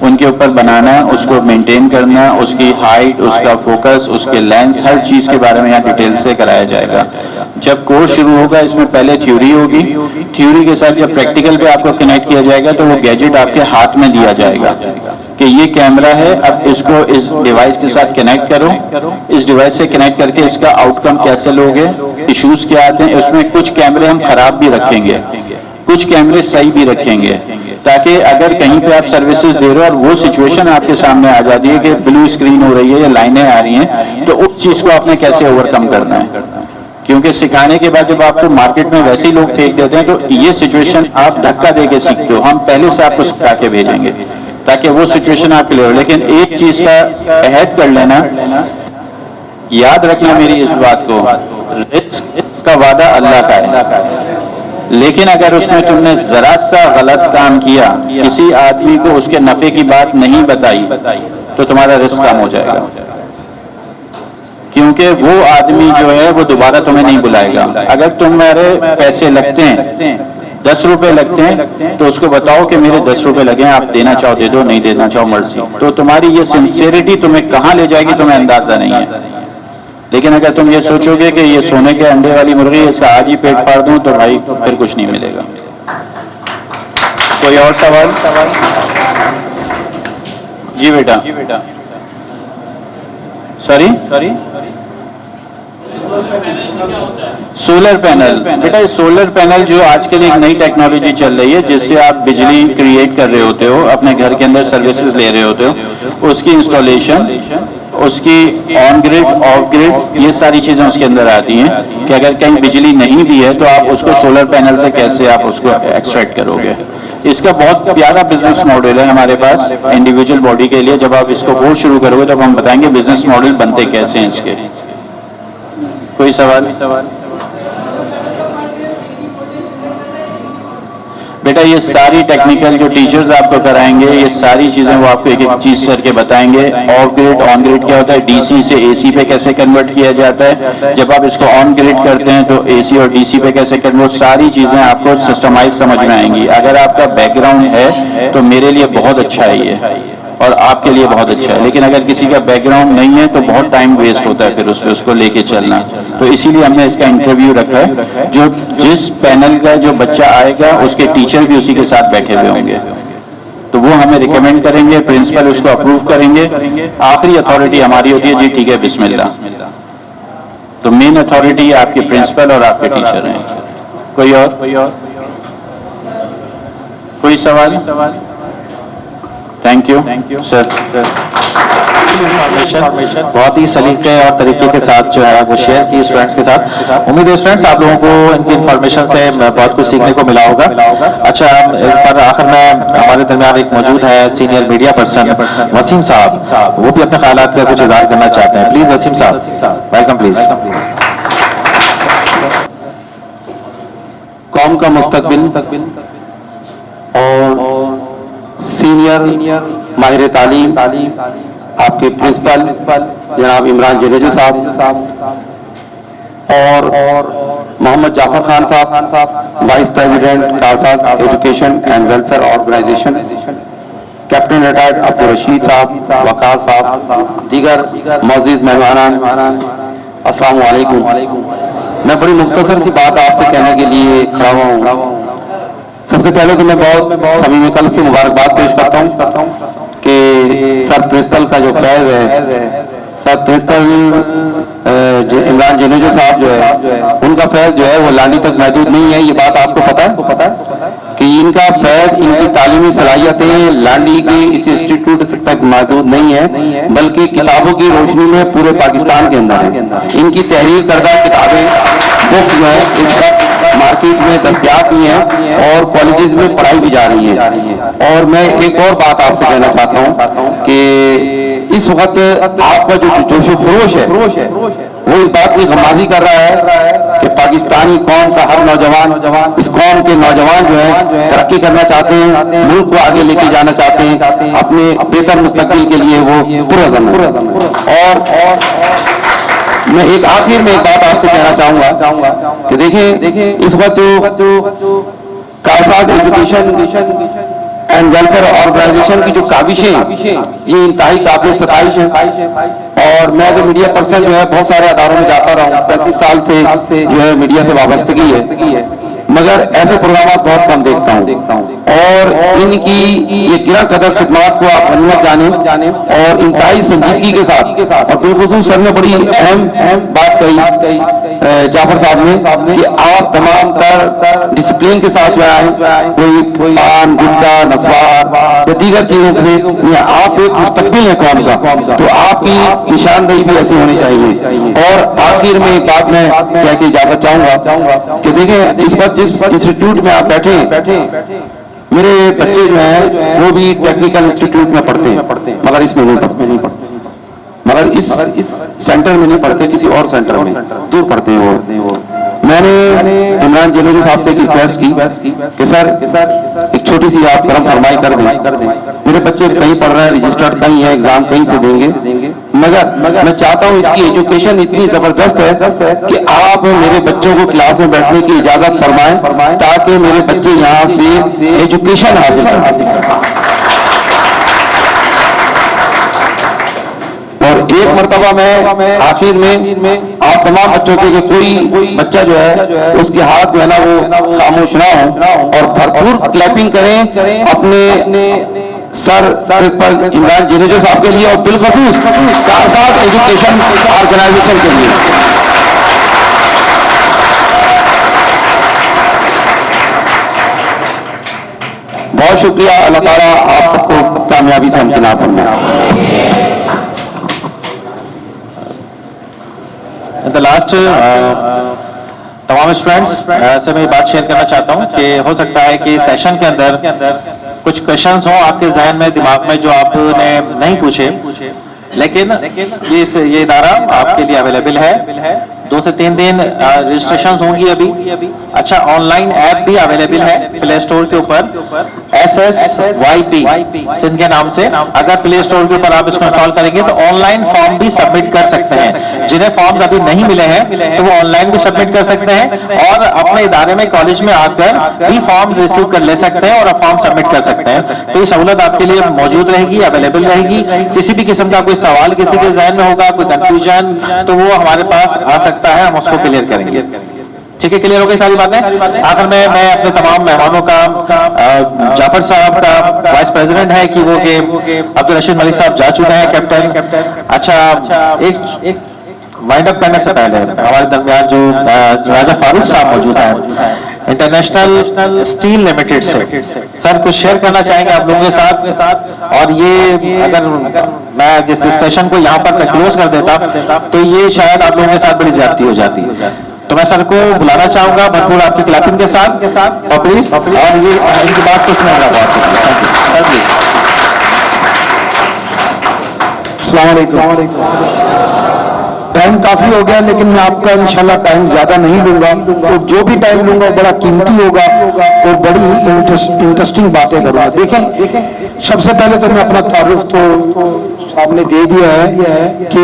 उनके ऊपर बनाना, उसको मेंटेन करना, उसकी हाइट, उसका फोकस, उसके लेंस, हर चीज के बारे में यहाँ डिटेल से कराया जाएगा। जब कोर्स शुरू होगा इसमें पहले थ्योरी होगी, थ्योरी के साथ जब प्रैक्टिकल पे आपको कनेक्ट किया जाएगा तो वो गैजेट आपके हाथ में दिया जाएगा कि ये कैमरा है, अब इसको इस डिवाइस के साथ कनेक्ट करो, इस डिवाइस से कनेक्ट करके इसका आउटकम कैसे लोगे, इश्यूज क्या आते हैं। उसमें कुछ कैमरे हम खराब भी रखेंगे, कुछ कैमरे सही भी रखेंगे, ताकि अगर कहीं पे आप सर्विसेज दे रहे हो और वो सिचुएशन आपके सामने आ जाती है कि ब्लू स्क्रीन हो रही है या लाइनें आ रही हैं, तो उस चीज को आपने कैसे ओवरकम करना है। क्योंकि सिखाने के बाद जब आपको मार्केट में वैसे ही लोग फेंक देते हैं तो ये सिचुएशन आप धक्का देके सीखते हो। हम पहले से आपको सिखा के भेजेंगे ताकि वो सिचुएशन आप क्लियर हो। लेकिन एक चीज का अहद कर लेना, याद रखना मेरी इस बात को, रिस्क का वादा अल्लाह का है, लेकिन अगर उसमें तुमने जरा सा गलत काम किया, किसी आदमी को उसके नफे की बात नहीं बताई, तो तुम्हारा रिस्क कम हो जाएगा। क्योंकि वो आदमी जो है वो दोबारा तुम्हें नहीं बुलाएगा। अगर तुम्हारे पैसे लगते हैं, 10 रुपए लगते हैं, तो उसको बताओ कि मेरे 10 रुपए लगे हैं, आप देना चाहो दे दो, नहीं देना चाहो मर्जी। तो तुम्हारी ये सिंसियरिटी तुम्हें कहां ले जाएगी तुम्हें अंदाजा नहीं है। लेकिन अगर तुम ये सोचोगे कि ये सोने के अंडे वाली मुर्गी, इसका आज ही पेट फाड़ दूं, तो भाई फिर कुछ नहीं मिलेगा। कोई और सवाल? जी बेटा। Sorry, solar panel. बेटा सोलर पैनल जो आजकल एक नई टेक्नोलॉजी चल रही है जिससे आप बिजली क्रिएट कर रहे होते हो, अपने घर के अंदर सर्विसेज ले रहे होते हो, उसकी इंस्टॉलेशन, उसकी ऑन ग्रिड, ऑफ ग्रिड, ये सारी चीजें उसके अंदर आती हैं कि अगर कहीं बिजली नहीं भी है तो आप उसको सोलर पैनल से कैसे आप उसको एक्सट्रैक्ट करोगे। इसका बहुत प्यारा बिजनेस मॉडल है हमारे पास इंडिविजुअल बॉडी के लिए। जब आप इसको कोर्स शुरू करोगे तब हम बताएंगे बिजनेस मॉडल बनते कैसे हैं इसके। कोई सवाल? बेटा ये सारी टेक्निकल जो टीचर्स आपको कराएंगे, ये सारी चीजें वो आपको एक एक चीज करके बताएंगे। ऑफ ग्रिड ऑन ग्रिड क्या होता है, डीसी से एसी पे कैसे कन्वर्ट किया जाता है, जब आप इसको ऑन ग्रिड करते हैं तो एसी और डीसी पे कैसे कन्वर्ट, सारी चीजें आपको सिस्टमाइज समझ में आएंगी। अगर आपका बैकग्राउंड है तो मेरे लिए बहुत अच्छा है ये, और आपके लिए बहुत अच्छा है। लेकिन अगर किसी का बैकग्राउंड नहीं है तो बहुत टाइम वेस्ट होता है फिर उसको लेके चलना। तो इसीलिए हमने इसका इंटरव्यू रखा है। जो जिस पैनल का जो बच्चा आएगा उसके टीचर भी उसी के साथ बैठे हुए होंगे, तो वो हमें रिकमेंड करेंगे, प्रिंसिपल उसको अप्रूव करेंगे। आखिरी अथॉरिटी हमारी होती है जी, ठीक है बिस्मिल्लाह। तो मेन अथॉरिटी आपके प्रिंसिपल और आपके टीचर हैं। कोई और कोई सवाल? Thank you sir. बहुत ही सलीके और तरीके के साथ जो है वो शेयर की स्टूडेंट्स के साथ। उम्मीद है स्टूडेंट्स आप लोगों को इनकी इन्फॉर्मेशन से बहुत कुछ सीखने को मिला होगा। अच्छा, पर आखिर में हमारे दरमियान एक मौजूद है सीनियर मीडिया पर्सन वसीम साहब, वो भी अपने ख्यालात का कुछ इज़हार करना चाहते हैं। प्लीज वसीम साहब, वेलकम प्लीज। कौम का मुस्तकबिल और सीनियर माहिर तालीम आपके प्रिंसिपल जनाब इमरान जनेजा साहब और Mohammad Jafar Khan Sahab, vice president Karsaz education and welfare organisation, captain retired Abdul Rashid Sahab, Waqar साहब, दीगर मौजूद मेहमान, अस्सलाम वालेकुम। मैं बड़ी मुख्तसर सी बात आपसे कहने के लिए खड़ा हुआ हूँ। सबसे पहले तो मैं बहुत समीम कल्ब से मुबारकबाद पेश करता हूँ कि सर प्रिंसिपल का जो फैज़ है, सर प्रिंसिपल इमरान जनेजा साहब जो है उनका फैज़ जो है वो लांडी तक महदूद नहीं है। ये बात आपको पता है कि इनका फैज़, इनकी तालीमी सलाहियतें लांडी के इस इंस्टीट्यूट तक महदूद नहीं है, बल्कि किताबों की रोशनी में पूरे पाकिस्तान के अंदर है। इनकी तहरीर करदा किताबें, बुक्स जो है इस वक्त मार्केट में दस्तयाब भी हैं और कॉलेजेस में पढ़ाई भी जा रही है। और मैं एक और बात आपसे कहना चाहता हूँ कि इस वक्त आपका जो जोश खरोश है वो इस बात की गमाजी कर रहा है कि पाकिस्तानी कौम का हर नौजवान, इस कौम के नौजवान जो है तरक्की करना चाहते हैं, मुल्क को आगे लेके जाना चाहते हैं, अपने बेहतर मुस्तकबिल के लिए वो पुरअज़म है। और मैं एक आखिर में एक बात आपसे कहना चाहूंगा कि देखें इस वक्त Karsaz education and welfare organisation की जो काबिशें ये इंतहाई काबिल सताइश है। और मैं तो मीडिया पर्सन जो है बहुत सारे अदारों में जाता रहा हूँ, 35 साल से जो है मीडिया से वाबस्तगी है, मगर ऐसे प्रोग्राम बहुत कम देखता हूँ। और इनकी ये गिरा कदर खिदमत को आप गनीमत जाने और इंतहाई संजीदगी के साथ, और बिलखुसूस सर ने बड़ी अहम बात कही जाफर साहब ने कि आप तमाम तर डिसिप्लिन के साथ जो आए, कोई पान गुट्टा नस्वार या दीगर चीजों से, आप एक मुस्तकबिल है कौम का, तो आपकी निशानदेही भी ऐसी होनी चाहिए। और आखिर में एक बात मैं कह के इजाजत चाहूंगा कि देखें इस वक्त जिस इंस्टीट्यूट में आप बैठे, मेरे बच्चे जो हैं वो भी टेक्निकल इंस्टीट्यूट में पढ़ते हैं, मगर इसमें नहीं पढ़ते, मगर इस सेंटर में नहीं पढ़ते, किसी और सेंटर में दूर पढ़ते हैं वो। मैंने इमरान जनेजा साहब से एक रिक्वेस्ट की कि सर एक छोटी सी आप करम फरमाई कर दें। मेरे बच्चे कहीं पढ़ रहे हैं, रजिस्टर्ड कहीं है, एग्जाम कहीं से देंगे, मगर मैं चाहता हूँ इसकी एजुकेशन इतनी जबरदस्त है कि आप मेरे बच्चों को क्लास में बैठने की इजाजत फरमाएं ताकि मेरे बच्चे यहाँ से एजुकेशन हासिल कर सकें। और एक मरतबा मैं आखिर में आप तमाम बच्चों से कि कोई बच्चा जो है उसके हाथ जो है ना वो खामोश ना हो और भरपूर क्लैपिंग करें अपने सर प्रिंसिपल इमरान जनेजा साहब के लिए और बिलखसूस कारसाज एजुकेशन ऑर्गेनाइजेशन के लिए। बहुत शुक्रिया। अल्लाह ताला आप सबको कामयाबी से हमकिनार फरमाए। द लास्ट तमाम स्टूडेंट्स से मैं बात शेयर करना चाहता हूं कि हो सकता है कि सेशन के अंदर कुछ क्वेश्चंस हों आपके जहन में, दिमाग में, जो आपने नहीं पूछे, लेकिन ये इदारा आपके लिए अवेलेबल है। 2 से 3 दिन रजिस्ट्रेशन होंगी अभी। अच्छा, ऑनलाइन ऐप भी अवेलेबल है प्ले स्टोर के ऊपर, SSYP सिंध के नाम से। अगर प्ले स्टोर के ऊपर आप इसको इंस्टॉल करेंगे तो ऑनलाइन फॉर्म भी सबमिट कर सकते हैं। जिन्हें फॉर्म अभी नहीं मिले हैं तो वो ऑनलाइन भी सबमिट कर सकते हैं और अपने इदारे में, कॉलेज में आकर भी फॉर्म रिसीव कर ले सकते हैं और फॉर्म सबमिट कर सकते हैं। तो ये सहूलत आपके लिए मौजूद रहेगी, अवेलेबल रहेगी। किसी भी किस्म का कोई सवाल किसी के जहन में होगा, कोई कंफ्यूजन, तो वो हमारे पास आ सकता है, हम उसको क्लियर करेंगे। ठीक है, क्लियर हो गई सारी बातें। आखिर में मैं अपने तमाम मेहमानों का, जाफर साहब का वाइस प्रेसिडेंट है कि वो के अब्दुल रशीद मलिक साहब जा चुके हैं, कैप्टन। अच्छा, एक वाइंड अप करने से पहले हमारे दरमियान जो राजा फारूक साहब मौजूद हैं इंटरनेशनल स्टील लिमिटेड से, सर कुछ शेयर करना चाहेंगे आप लोगों के साथ। और ये अगर मैं जिस सेशन को यहाँ पर क्लोज कर देता तो ये शायद आप लोगों के साथ बड़ी ज्यादती हो जाती। तो मैं सर को बुलाना चाहूंगा भरपूर आपकी क्लैपिंग के साथ, प्लीज। और ये इनकी बात तो सुनेगा बहुत। अस्सलाम वालेकुम। टाइम काफी हो गया, लेकिन मैं आपका इंशाल्लाह टाइम ज्यादा नहीं लूंगा। तो जो भी टाइम लूंगा बड़ा कीमती होगा और बड़ी इंटरेस्टिंग बातें करूंगा। देखें, सबसे पहले तो मैं अपना तारुफ तो आपने दे दिया है कि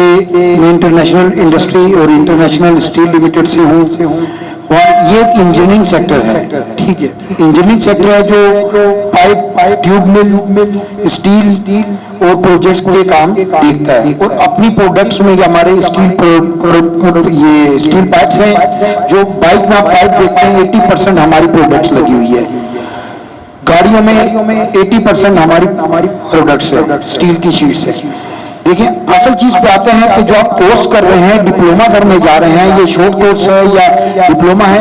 मैं इंटरनेशनल इंडस्ट्री और इंटरनेशनल स्टील लिमिटेड से हूँ और ये एक इंजीनियरिंग सेक्टर है। ठीक है, इंजीनियरिंग सेक्टर है जो पाइप, ट्यूब मिल, स्टील और प्रोजेक्ट्स के काम देखता है। और अपनी प्रोडक्ट्स में हमारे ये स्टील पाइप्स हैं, जो बाइक में आप पाइप देखते हैं 80% हमारी प्रोडक्ट्स लगी हुई है। गाड़ियों में 80% हमारी प्रोडक्ट्स है, स्टील की शीट्स है। देखिए, असल चीज पे आते हैं कि जो आप कोर्स कर रहे हैं, डिप्लोमा करने जा रहे हैं, ये शॉर्ट कोर्स है या डिप्लोमा है,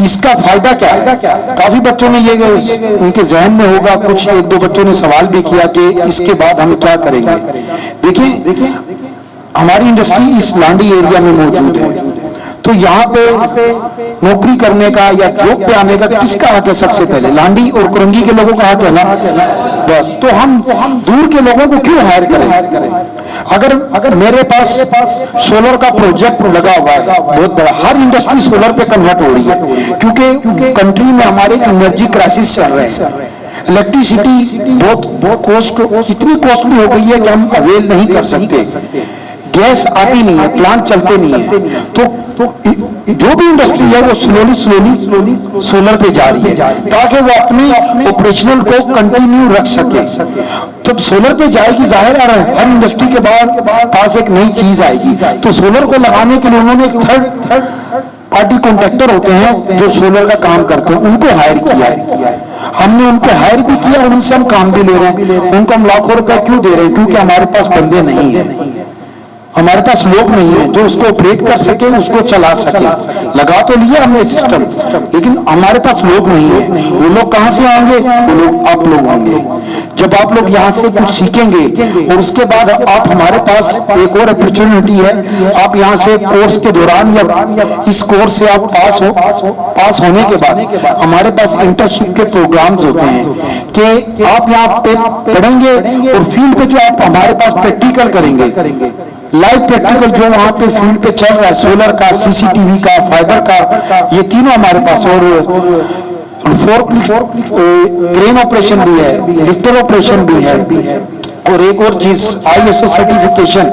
इसका फायदा क्या है? काफी बच्चों ने ये उनके जहन में होगा, कुछ 1-2 बच्चों ने सवाल भी किया कि इसके बाद हम क्या करेंगे। देखिए, हमारी इंडस्ट्री इस लांडी एरिया में मौजूद है, तो यहाँ पे नौकरी करने का या जॉब पे आने का किसका हक है? सबसे पहले लांडी और कुरंगी के लोगों का हक है ना, बस। तो हम दूर के लोगों को क्यों हायर करें? अगर मेरे पास सोलर का प्रोजेक्ट लगा हुआ है बहुत बड़ा, हर इंडस्ट्री सोलर पे कन्वर्ट हो रही है, क्योंकि कंट्री में हमारे एनर्जी क्राइसिस चल रहे हैं। इलेक्ट्रिसिटी बहुत इतनी कॉस्टली हो गई है कि हम अवेल नहीं कर सकते। गैस आती नहीं है, प्लांट चलते नहीं है, तो जो भी इंडस्ट्री है वो स्लोली सोलर पे जा रही है ताकि वो अपनी ऑपरेशनल को कंटिन्यू रख सके। जब सोलर पे जाएगी, जाहिर है हर इंडस्ट्री के पास एक नई चीज आएगी, तो सोलर को लगाने के लिए उन्होंने एक थर्ड पार्टी कॉन्ट्रैक्टर होते हैं जो सोलर का काम करते हैं, उनको हायर किया है। हमने उनको हायर भी किया और उनसे हम काम भी ले रहे हैं। उनको हम लाखों रुपए क्यों दे रहे हैं? क्योंकि हमारे पास बंदे नहीं है, हमारे पास लोग नहीं है जो उसको ऑपरेट कर सके, उसको चला सके। लगा तो लिया हमने सिस्टम, लेकिन हमारे पास लोग नहीं है। वो लोग कहां से आएंगे? वो लोग आप लोग होंगे। जब आप लोग यहाँ से कुछ सीखेंगे और उसके बाद आप, हमारे पास एक और अपॉर्चुनिटी है, आप यहाँ से कोर्स के दौरान या इस कोर्स से आप पास होने के बाद हमारे पास इंटर्नशिप के प्रोग्राम्स होते हैं कि आप यहाँ पे पढ़ेंगे और फील्ड पे जो आप हमारे पास प्रैक्टिकल करेंगे, लाइव प्रैक्टिकल जो वहां पे फील्ड पे चल रहा है, सोलर का, सीसीटीवी का, फाइबर का, ये तीनों हमारे पास। और क्रेन ऑपरेशन भी है, लिफ्टर ऑपरेशन भी है। और एक और चीज, ISO सर्टिफिकेशन।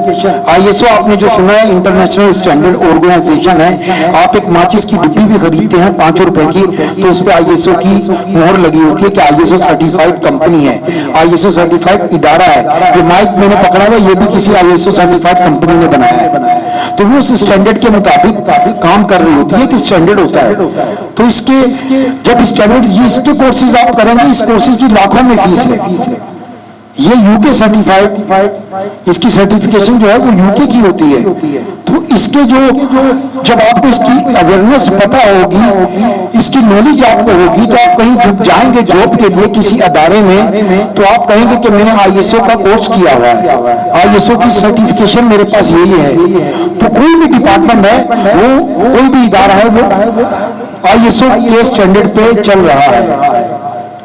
ISO आपने जो सुना है, इंटरनेशनल स्टैंडर्ड ऑर्गेनाइजेशन है। आप एक माचिस की डिब्बी भी खरीदते हैं 5 रुपए की, तो उस पर ISO की मोहर लगी होती है कि ISO सर्टिफाइड कंपनी है, ISO सर्टिफाइड इदारा है। जो माइक मैंने पकड़ा हुआ ये भी किसी ISO सर्टिफाइड कंपनी ने बनाया है, तो वो उस स्टैंडर्ड के मुताबिक काम कर रही होती है कि स्टैंडर्ड होता है। तो इसके जब स्टैंडर्ड, ये इसके कोर्सेज आप करेंगे, इस कोर्सेज की लाखों में फीस है। ये यूके सर्टिफाइड, इसकी सर्टिफिकेशन जो है वो यूके की होती है। तो इसके जब आपको इसकी अवेयरनेस पता होगी, इसकी नॉलेज आपको होगी, तो आप कहीं जाएंगे जॉब के लिए किसी अदारे में, तो आप कहेंगे कि मैंने ISO का कोर्स किया हुआ है, ISO की सर्टिफिकेशन मेरे पास यही है। तो कोई भी डिपार्टमेंट है, वो कोई भी इदारा है, वो ISO के स्टैंडर्ड पे चल रहा है।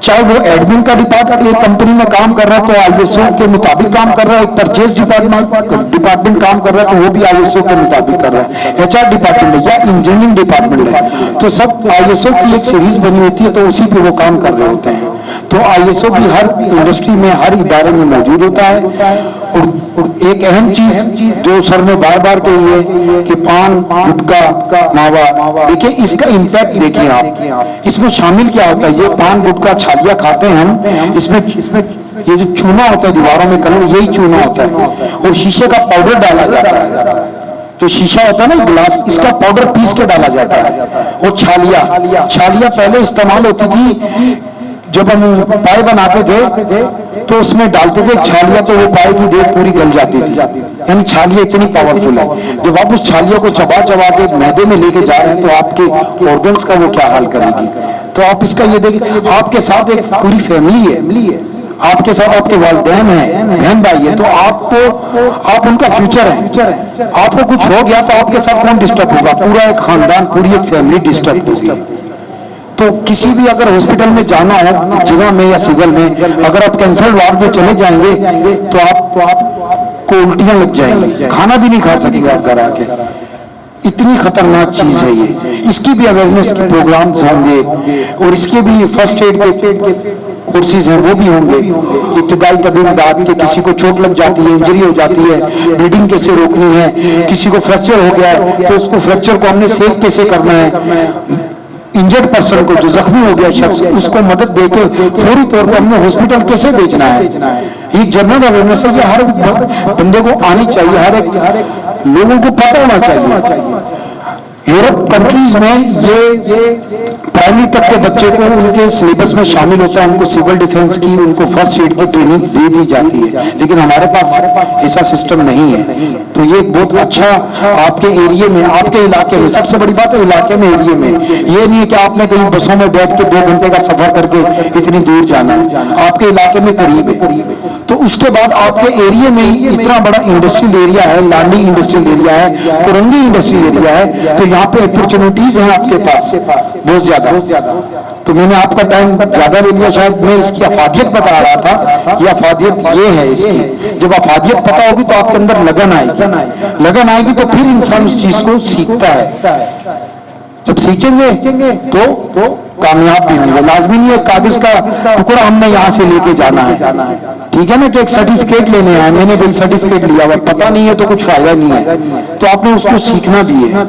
चाहे वो एडमिन का डिपार्टमेंट एक कंपनी में काम कर रहा है तो आईएसओ के मुताबिक काम कर रहा है, एक परचेज डिपार्टमेंट काम कर रहा है तो वो भी आईएसओ के मुताबिक कर रहा है, एचआर डिपार्टमेंट है या इंजीनियरिंग डिपार्टमेंट है, तो सब आईएसओ की एक सीरीज बनी होती है तो उसी पे वो काम कर रहे होते हैं। तो आईएसओ भी हर इंडस्ट्री में हर इदारे में मौजूद होता है। और एक अहम चीज जो सर ने बार बार कही है कि पान, गुटखा, मावा, देखिए इसका इम्पैक्ट देखिए आप, इसमें शामिल क्या होता है, ये पान, गुटखा, छालिया खाते हैं हम, इसमें ये जो चूना होता है दीवारों में कलर, यही चूना होता है, और शीशे का पाउडर डाला जाता है, जो शीशा होता है ना गिलास, इसका पाउडर पीस के डाला जाता है। और छालिया पहले इस्तेमाल होती थी जब हम पाए बनाते थे तो उसमें डालते थे छालिया, तो वो पाए की देख पूरी गल जाती थी, यानी छालिया इतनी पावरफुल है। जब आप उस छालिया को चबा के मैदे में लेके जा रहे हैं तो आपके ऑर्गन्स का वो क्या हाल करेगी। तो आप इसका ये देखिए, आपके साथ एक पूरी फैमिली है, आपके साथ आपके वालिदैन हैं, बहन भाई है, तो आप उनका फ्यूचर है। आपको कुछ हो गया तो आपके साथ कौन डिस्टर्ब होगा, पूरा एक खानदान, पूरी एक फैमिली डिस्टर्ब होगी। तो किसी भी अगर हॉस्पिटल में जाना हो, जिला में या सिविल में, अगर आप कैंसर वार्ड में चले जाएंगे तो आपको उल्टियां लग जाएंगी, खाना भी नहीं खा सकेंगे आप घर आके। इतनी खतरनाक चीज है ये। इसकी भी अवेयरनेस के प्रोग्राम्स होंगे और इसके भी फर्स्ट एड के कोर्सेज हैं वो भी होंगे। इब्तिदाई तबीब इमदाद के, किसी को चोट लग जाती है, इंजरी हो जाती है, ब्लीडिंग कैसे रोकनी है, किसी को फ्रैक्चर हो गया है तो उसको फ्रैक्चर को हमने सेव कैसे करना है, इंजर्ड पर्सन को, जो जख्मी हो गया शख्स, उसको मदद देके फौरी तौर पर हमने हॉस्पिटल कैसे भेजना है, ये जनरल अवेयरनेस है, ये हर बंदे को आनी चाहिए, हर एक लोगों को पता होना चाहिए। यूरोप कंट्रीज में ये प्राइमरी तक के बच्चे को उनके सिलेबस में शामिल होता है, उनको सिविल डिफेंस की, उनको फर्स्ट एड की ट्रेनिंग दे दी जाती है, लेकिन हमारे पास ऐसा सिस्टम नहीं है। तो ये बहुत अच्छा आपके एरिया में, आपके इलाके में, सबसे बड़ी बात है इलाके में, एरिया में, ये नहीं है कि आपने कहीं बसों में बैठ के 2 घंटे का सफर करके इतनी दूर जाना है, आपके इलाके में करीब है। तो उसके बाद आपके एरिया में ही इतना बड़ा इंडस्ट्रियल एरिया है, लांडी इंडस्ट्रियल एरिया है, कुरंगी इंडस्ट्रियल एरिया है, तो यहाँ पे अपॉर्चुनिटीज हैं आपके पास बहुत ज्यादा। तो मैंने आपका टाइम ज्यादा ले लिया, शायद मैं इसकी अफादियत बता रहा था। ये अफादियत ये है इसकी, जब अफादियत पता होगी तो आपके अंदर लगन आएगी तो फिर इंसान उस चीज को सीखता है। जब सीखेंगे तो कामयाब भी होंगे। लाजमी नहीं है कागज का टुकड़ा हमने यहाँ से लेके जाना है, ठीक है ना, कि एक सर्टिफिकेट लेने आए, मैंने भाई सर्टिफिकेट लिया हुआ, पता नहीं है तो कुछ फायदा नहीं है। तो आपने उसको सीखना भी है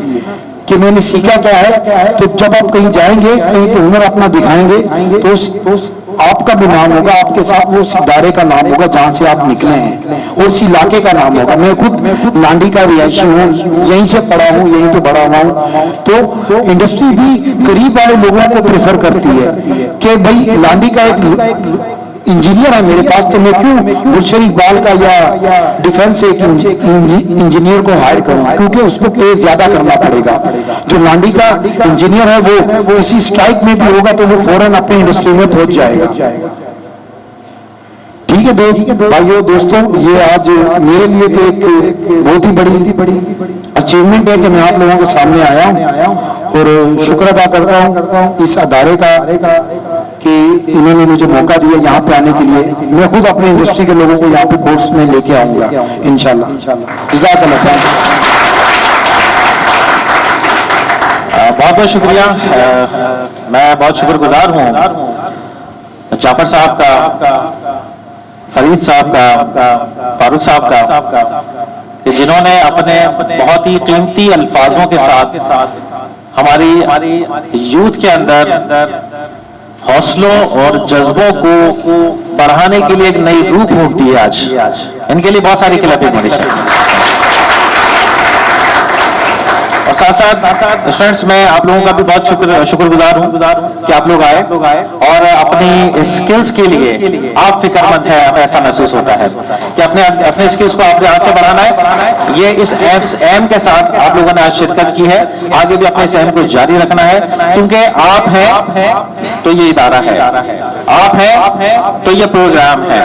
कि मैंने सीखा क्या है। तो जब आप कहीं जाएंगे, कहीं पे हुनर अपना दिखाएंगे तो आपका भी नाम होगा, आपके साथ वो इदारे का नाम होगा जहां से आप निकले हैं, और उस इलाके का नाम होगा। मैं खुद लांडी का रिहायशी हूँ, यहीं से पढ़ा हूँ, यहीं पे बड़ा हुआ हूँ। तो इंडस्ट्री भी करीब वाले लोगों को प्रेफर करती है कि भाई लांडी का एक इंजीनियर है मेरे पास, तो मैं क्यों गुलशन इकबाल का या डिफेंस एक इंजीनियर को हायर करूं, क्योंकि उसको पे ज्यादा करना पड़ेगा। जो लांडी का इंजीनियर है वो किसी स्ट्राइक में भी होगा तो वो फौरन अपनी इंडस्ट्री में पहुंच जाएगा। ठीक है भाइयों दोस्तों, ये आज मेरे लिए तो एक बहुत ही बड़ी अचीवमेंट है कि मैं आप लोगों के सामने आया हूं, और शुक्र अदा करता हूं इस अदारे का कि इन्होंने मुझे मौका दिया यहाँ पे आने के लिए। मैं खुद अपने इंडस्ट्री के लोगों को यहाँ पे कोर्स में लेके आऊंगा इंशाल्लाह। जज़ाकल्लाह खैर। बहुत बहुत शुक्रिया। मैं बहुत शुक्रगुजार हूँ जाफर साहब का, फरीद साहब का, फारूक साहब का, कि जिन्होंने अपने बहुत ही कीमती अल्फाजों के साथ हमारी यूथ के अंदर हौसलों और जज्बों को बढ़ाने के लिए एक नई रूह फूंक दी है आज। इनके लिए बहुत सारी खिलाफी मेडिसिन। और साथ साथ स्टूडेंट्स, मैं आप लोगों का भी बहुत शुक्रगुजार हूँ कि आप लोग आए और अपनी स्किल्स के लिए आप फिक्रमंद है, हमें ऐसा महसूस होता है कि अपने स्किल्स को आपने आज से बढ़ाना है। ये इस एम के साथ आप लोगों ने आज शिरकत की है, आगे भी अपने इस एम को जारी रखना है, क्योंकि आप हैं तो ये इदारा है, आप हैं तो ये प्रोग्राम है,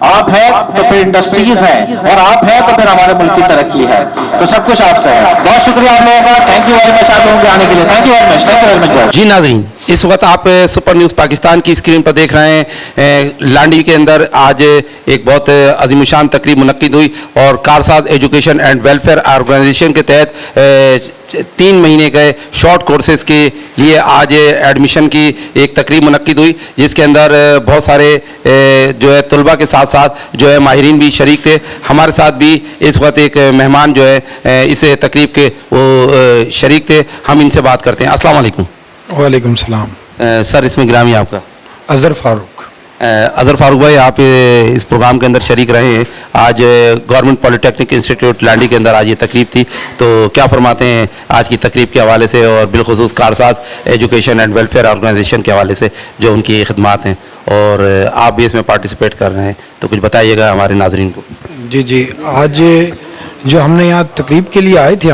आप हैं तो फिर इंडस्ट्रीज हैं, और आप हैं तो फिर हमारे मुल्क की तरक्की है। तो सब कुछ आपसे है। बहुत शुक्रिया आप लोगों का। थैंक यू वेरी मच आप लोगों के आने के लिए। Thank you very much. जी नाज़रीन, इस वक्त आप सुपर न्यूज़ पाकिस्तान की स्क्रीन पर देख रहे हैं। लांडी के अंदर आज एक बहुत अजीमुशान तकरीब मुनक्किद हुई और Karsaz education and welfare organisation के तहत 3 महीने के शॉर्ट कोर्सेज के लिए आज एडमिशन की एक तकरीब मुनक्किद हुई, जिसके अंदर बहुत सारे जो है तलबा के साथ साथ जो है माहिरीन भी शरीक थे। हमारे साथ भी इस वक्त एक मेहमान जो है इस तकरीब के वो शरीक थे। हम इनसे बात करते हैं। अस्सलाम वालेकुम। वालेकुम सलाम। सर, इसमें गिरामी आपका। अजहर फारूक। अजहर फारूक भाई, आप इस प्रोग्राम के अंदर शरीक रहे हैं। आज गवर्नमेंट पॉलिटेक्निक इंस्टीट्यूट लांडी के अंदर आज ये तकरीब थी, तो क्या फरमाते हैं आज की तकरीब के हवाले से और बिलखुसूस Karsaz education and welfare organisation के हवाले से जो उनकी खिदमात हैं, और आप भी इसमें पार्टिसिपेट कर रहे हैं, तो कुछ बताइएगा हमारे नाजरीन को। जी, आज जो हमने यहाँ तकरीब के लिए आए थे,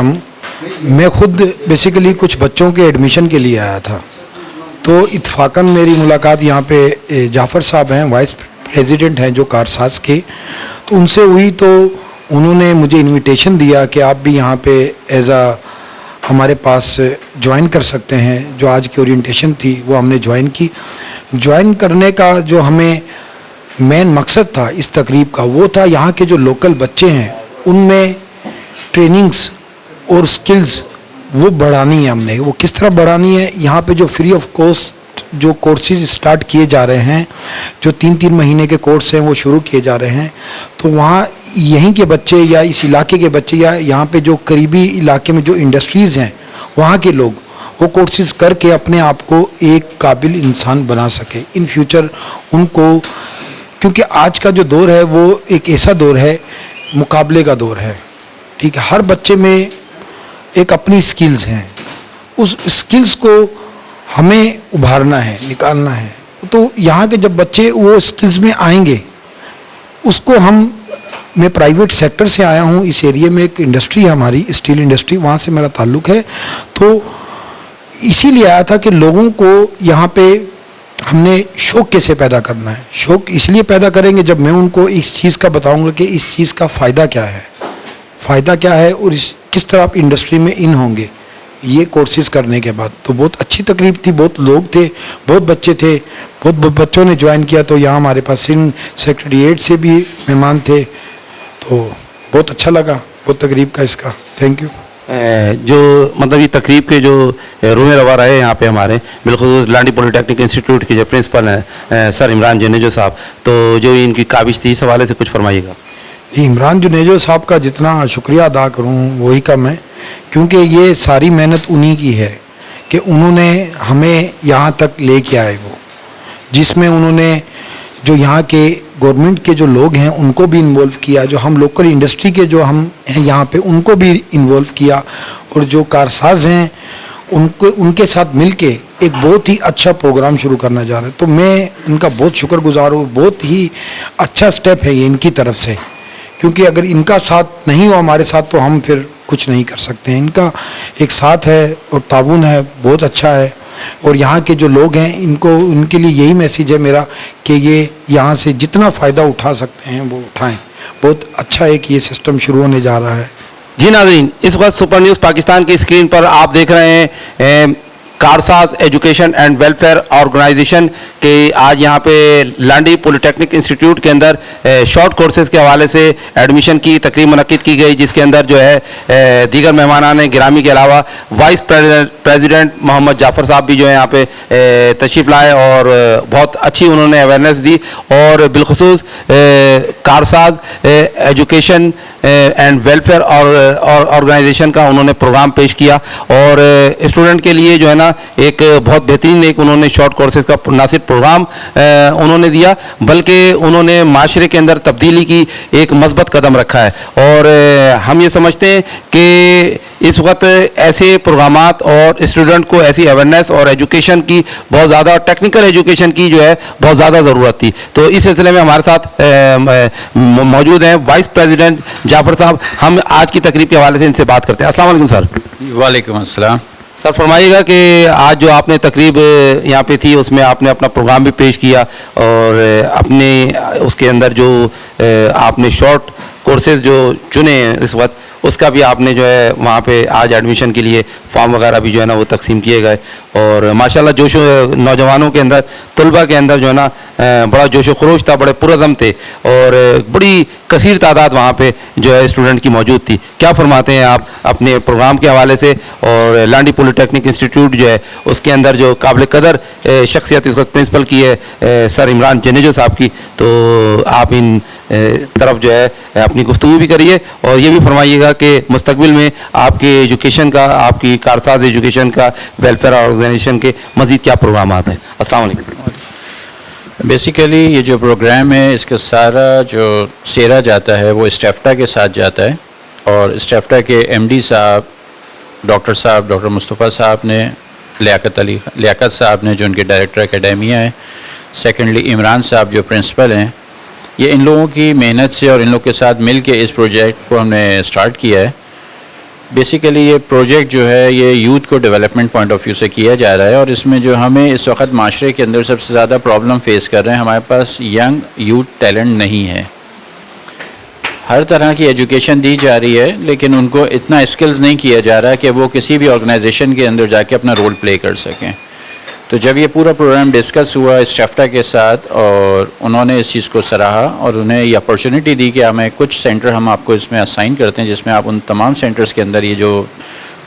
मैं खुद बेसिकली कुछ बच्चों के एडमिशन के लिए आया था, तो इत्फाकन मेरी मुलाकात यहाँ पे जाफ़र साहब हैं, वाइस प्रेसिडेंट हैं जो कारसाज के, तो उनसे हुई। तो उन्होंने मुझे इनविटेशन दिया कि आप भी यहाँ पे एज आ हमारे पास ज्वाइन कर सकते हैं। जो आज की ओरिएंटेशन थी वो हमने ज्वाइन की। ज्वाइन करने का जो हमें मेन मकसद था इस तकरीब का, वो था यहाँ के जो लोकल बच्चे हैं उनमें ट्रेनिंग्स और स्किल्स वो बढ़ानी है हमने। वो किस तरह बढ़ानी है, यहाँ पे जो फ्री ऑफ कॉस्ट जो कोर्सेज स्टार्ट किए जा रहे हैं, जो 3-3 महीने के कोर्स हैं वो शुरू किए जा रहे हैं, तो वहाँ यहीं के बच्चे या इस इलाके के बच्चे या यहाँ पे जो करीबी इलाके में जो इंडस्ट्रीज़ हैं वहाँ के लोग वो कोर्सेज करके अपने आप को एक काबिल इंसान बना सके इन फ्यूचर उनको। क्योंकि आज का जो दौर है वो एक ऐसा दौर है, मुकाबले का दौर है, ठीक है। हर बच्चे में एक अपनी स्किल्स हैं, उस स्किल्स को हमें उभारना है, निकालना है। तो यहाँ के जब बच्चे वो स्किल्स में आएंगे, उसको मैं प्राइवेट सेक्टर से आया हूँ, इस एरिया में एक इंडस्ट्री है हमारी, स्टील इंडस्ट्री, वहाँ से मेरा ताल्लुक़ है। तो इसीलिए आया था कि लोगों को यहाँ पे हमने शौक़ कैसे पैदा करना है। शौक़ इसलिए पैदा करेंगे जब मैं उनको इस चीज़ का बताऊँगा कि इस चीज़ का फ़ायदा क्या है, और किस तरह आप इंडस्ट्री में इन होंगे ये कोर्सेज करने के बाद। तो बहुत अच्छी तकरीब थी, बहुत लोग थे, बहुत बच्चे थे, बहुत बच्चों ने ज्वाइन किया। तो यहाँ हमारे पास सिंध सेक्रेटरीट से भी मेहमान थे, तो बहुत अच्छा लगा बहुत तकरीब का इसका। Thank you. जो मतलब ये तकरीब के जो रूए रवा रहे यहाँ पे हमारे बिल्कुल लांडी पॉलिटेक्निक इंस्टीट्यूट के जो प्रिंसिपल हैं सर इमरान जनेजो साहब, तो जो इनकी काबिश थी इस हवाले से कुछ फरमाइएगा। इमरान जुनेजो साहब का जितना शुक्रिया अदा करूं वही कम है, क्योंकि ये सारी मेहनत उन्हीं की है कि उन्होंने हमें यहाँ तक लेके आए, वो जिसमें उन्होंने जो यहाँ के गवर्नमेंट के जो लोग हैं उनको भी इन्वॉल्व किया, जो हम लोकल इंडस्ट्री के जो हम हैं यहाँ पे उनको भी इन्वॉल्व किया, और जो कारसाज हैं उनके साथ मिलके एक बहुत ही अच्छा प्रोग्राम शुरू करना जा रहे हैं। तो मैं उनका बहुत शुक्रगुजार हूँ। बहुत ही अच्छा स्टेप है ये इनकी तरफ से, क्योंकि अगर इनका साथ नहीं हो हमारे साथ तो हम फिर कुछ नहीं कर सकते हैं। इनका एक साथ है और ताबून है, बहुत अच्छा है। और यहाँ के जो लोग हैं उनके लिए यही मैसेज है मेरा कि ये यहाँ से जितना फ़ायदा उठा सकते हैं वो उठाएं। बहुत अच्छा है कि ये सिस्टम शुरू होने जा रहा है। जी नाज़रीन, इस वक्त सुपर न्यूज़ पाकिस्तान की स्क्रीन पर आप देख रहे हैं Karsaz education and welfare organisation के आज यहाँ पे लांडी पॉलिटेक्निक इंस्टीट्यूट के अंदर शॉर्ट कोर्सेज के हवाले से एडमिशन की तकरीब मुनक्किद की गई, जिसके अंदर जो है दीगर मेहमानान गिरामी के अलावा वाइस प्रेसिडेंट मोहम्मद जाफ़र साहब भी जो है यहाँ पे तशरीफ़ लाए और बहुत अच्छी उन्होंने अवेयरनेस दी, और बिलखुसूस Karsaz education and welfare organisation का उन्होंने प्रोग्राम पेश किया, और स्टूडेंट के लिए जो है ना एक बहुत बेहतरीन एक उन्होंने शॉर्ट कोर्सेज का ना सिर्फ प्रोग्राम उन्होंने दिया, बल्कि उन्होंने माशरे के अंदर तब्दीली की एक मस्बत कदम रखा है। और हम ये समझते हैं कि इस वक्त ऐसे प्रोग्रामात और स्टूडेंट को ऐसी अवेयरनेस और एजुकेशन की बहुत ज़्यादा, टेक्निकल एजुकेशन की जो है बहुत ज़्यादा ज़रूरत थी। तो इस सिलसिले में हमारे साथ मौजूद हैं वाइस प्रेसिडेंट जाफ़र साहब। हम आज की तकरीब के हवाले से इनसे बात करते हैं। अस्सलाम वालेकुम सर। वालेकुम अस्सलाम। सर फरमाइएगा कि आज जो आपने तकरीब यहाँ पे थी उसमें आपने अपना प्रोग्राम भी पेश किया, और अपने उसके अंदर जो आपने शॉर्ट कोर्सेज जो चुने हैं इस वक्त, उसका भी आपने जो है वहाँ पे आज एडमिशन के लिए फॉर्म वगैरह भी जो है ना वो तकसीम किए गए। और माशाल्लाह जोश नौजवानों के अंदर, तलबा के अंदर जो है ना बड़ा जोश व खरोश था, बड़े पुरअज़म थे और बड़ी कसीर तादाद वहाँ पे जो है स्टूडेंट की मौजूद थी। क्या फरमाते हैं आप अपने प्रोग्राम के हवाले से? और लांडी पॉलिटेक्निक इंस्टीट्यूट जो है उसके अंदर जो काबिल कदर शख्सियत इस वक्त प्रिंसिपल की है सर इमरान जनेजो साहब की, तो आप इन तरफ जो है अपनी गुफ्तगू भी करिए और ये भी फरमाइएगा कि मुस्तकबिल में आपके एजुकेशन का, आपकी कारसाज एजुकेशन का, वेलफेयर ऑर्गेनाइजेशन के मज़ीद क्या प्रोग्राम आते हैं। अस्सलाम वालेकुम। बेसिकली ये जो प्रोग्राम है इसका सारा जो सेरा जाता है वो स्टेफ्टा के साथ जाता है और स्टेफ्टा के एमडी साहब डॉक्टर मुस्तफ़ा साहब ने, लियाकत साहब ने जो उनके डायरेक्टर एकेडेमिया है, सेकेंडली इमरान साहब जो प्रिंसिपल हैं, ये इन लोगों की मेहनत से और इन लोगों के साथ मिल के इस प्रोजेक्ट को हमने स्टार्ट किया है। बेसिकली ये प्रोजेक्ट जो है ये यूथ को डेवलपमेंट पॉइंट ऑफ व्यू से किया जा रहा है और इसमें जो हमें इस वक्त माशरे के अंदर सबसे ज़्यादा प्रॉब्लम फेस कर रहे हैं, हमारे पास यंग यूथ टैलेंट नहीं है। हर तरह की एजुकेशन दी जा रही है लेकिन उनको इतना स्किल्स नहीं किया जा रहा कि वो किसी भी ऑर्गेनाइजेशन के अंदर जाके अपना रोल प्ले कर सकें। तो जब ये पूरा प्रोग्राम डिस्कस हुआ स्टेफ्टा के साथ और उन्होंने इस चीज़ को सराहा और उन्हें ये अपॉर्चुनिटी दी कि हमें कुछ सेंटर हम आपको इसमें असाइन करते हैं जिसमें आप उन तमाम सेंटर्स के अंदर ये जो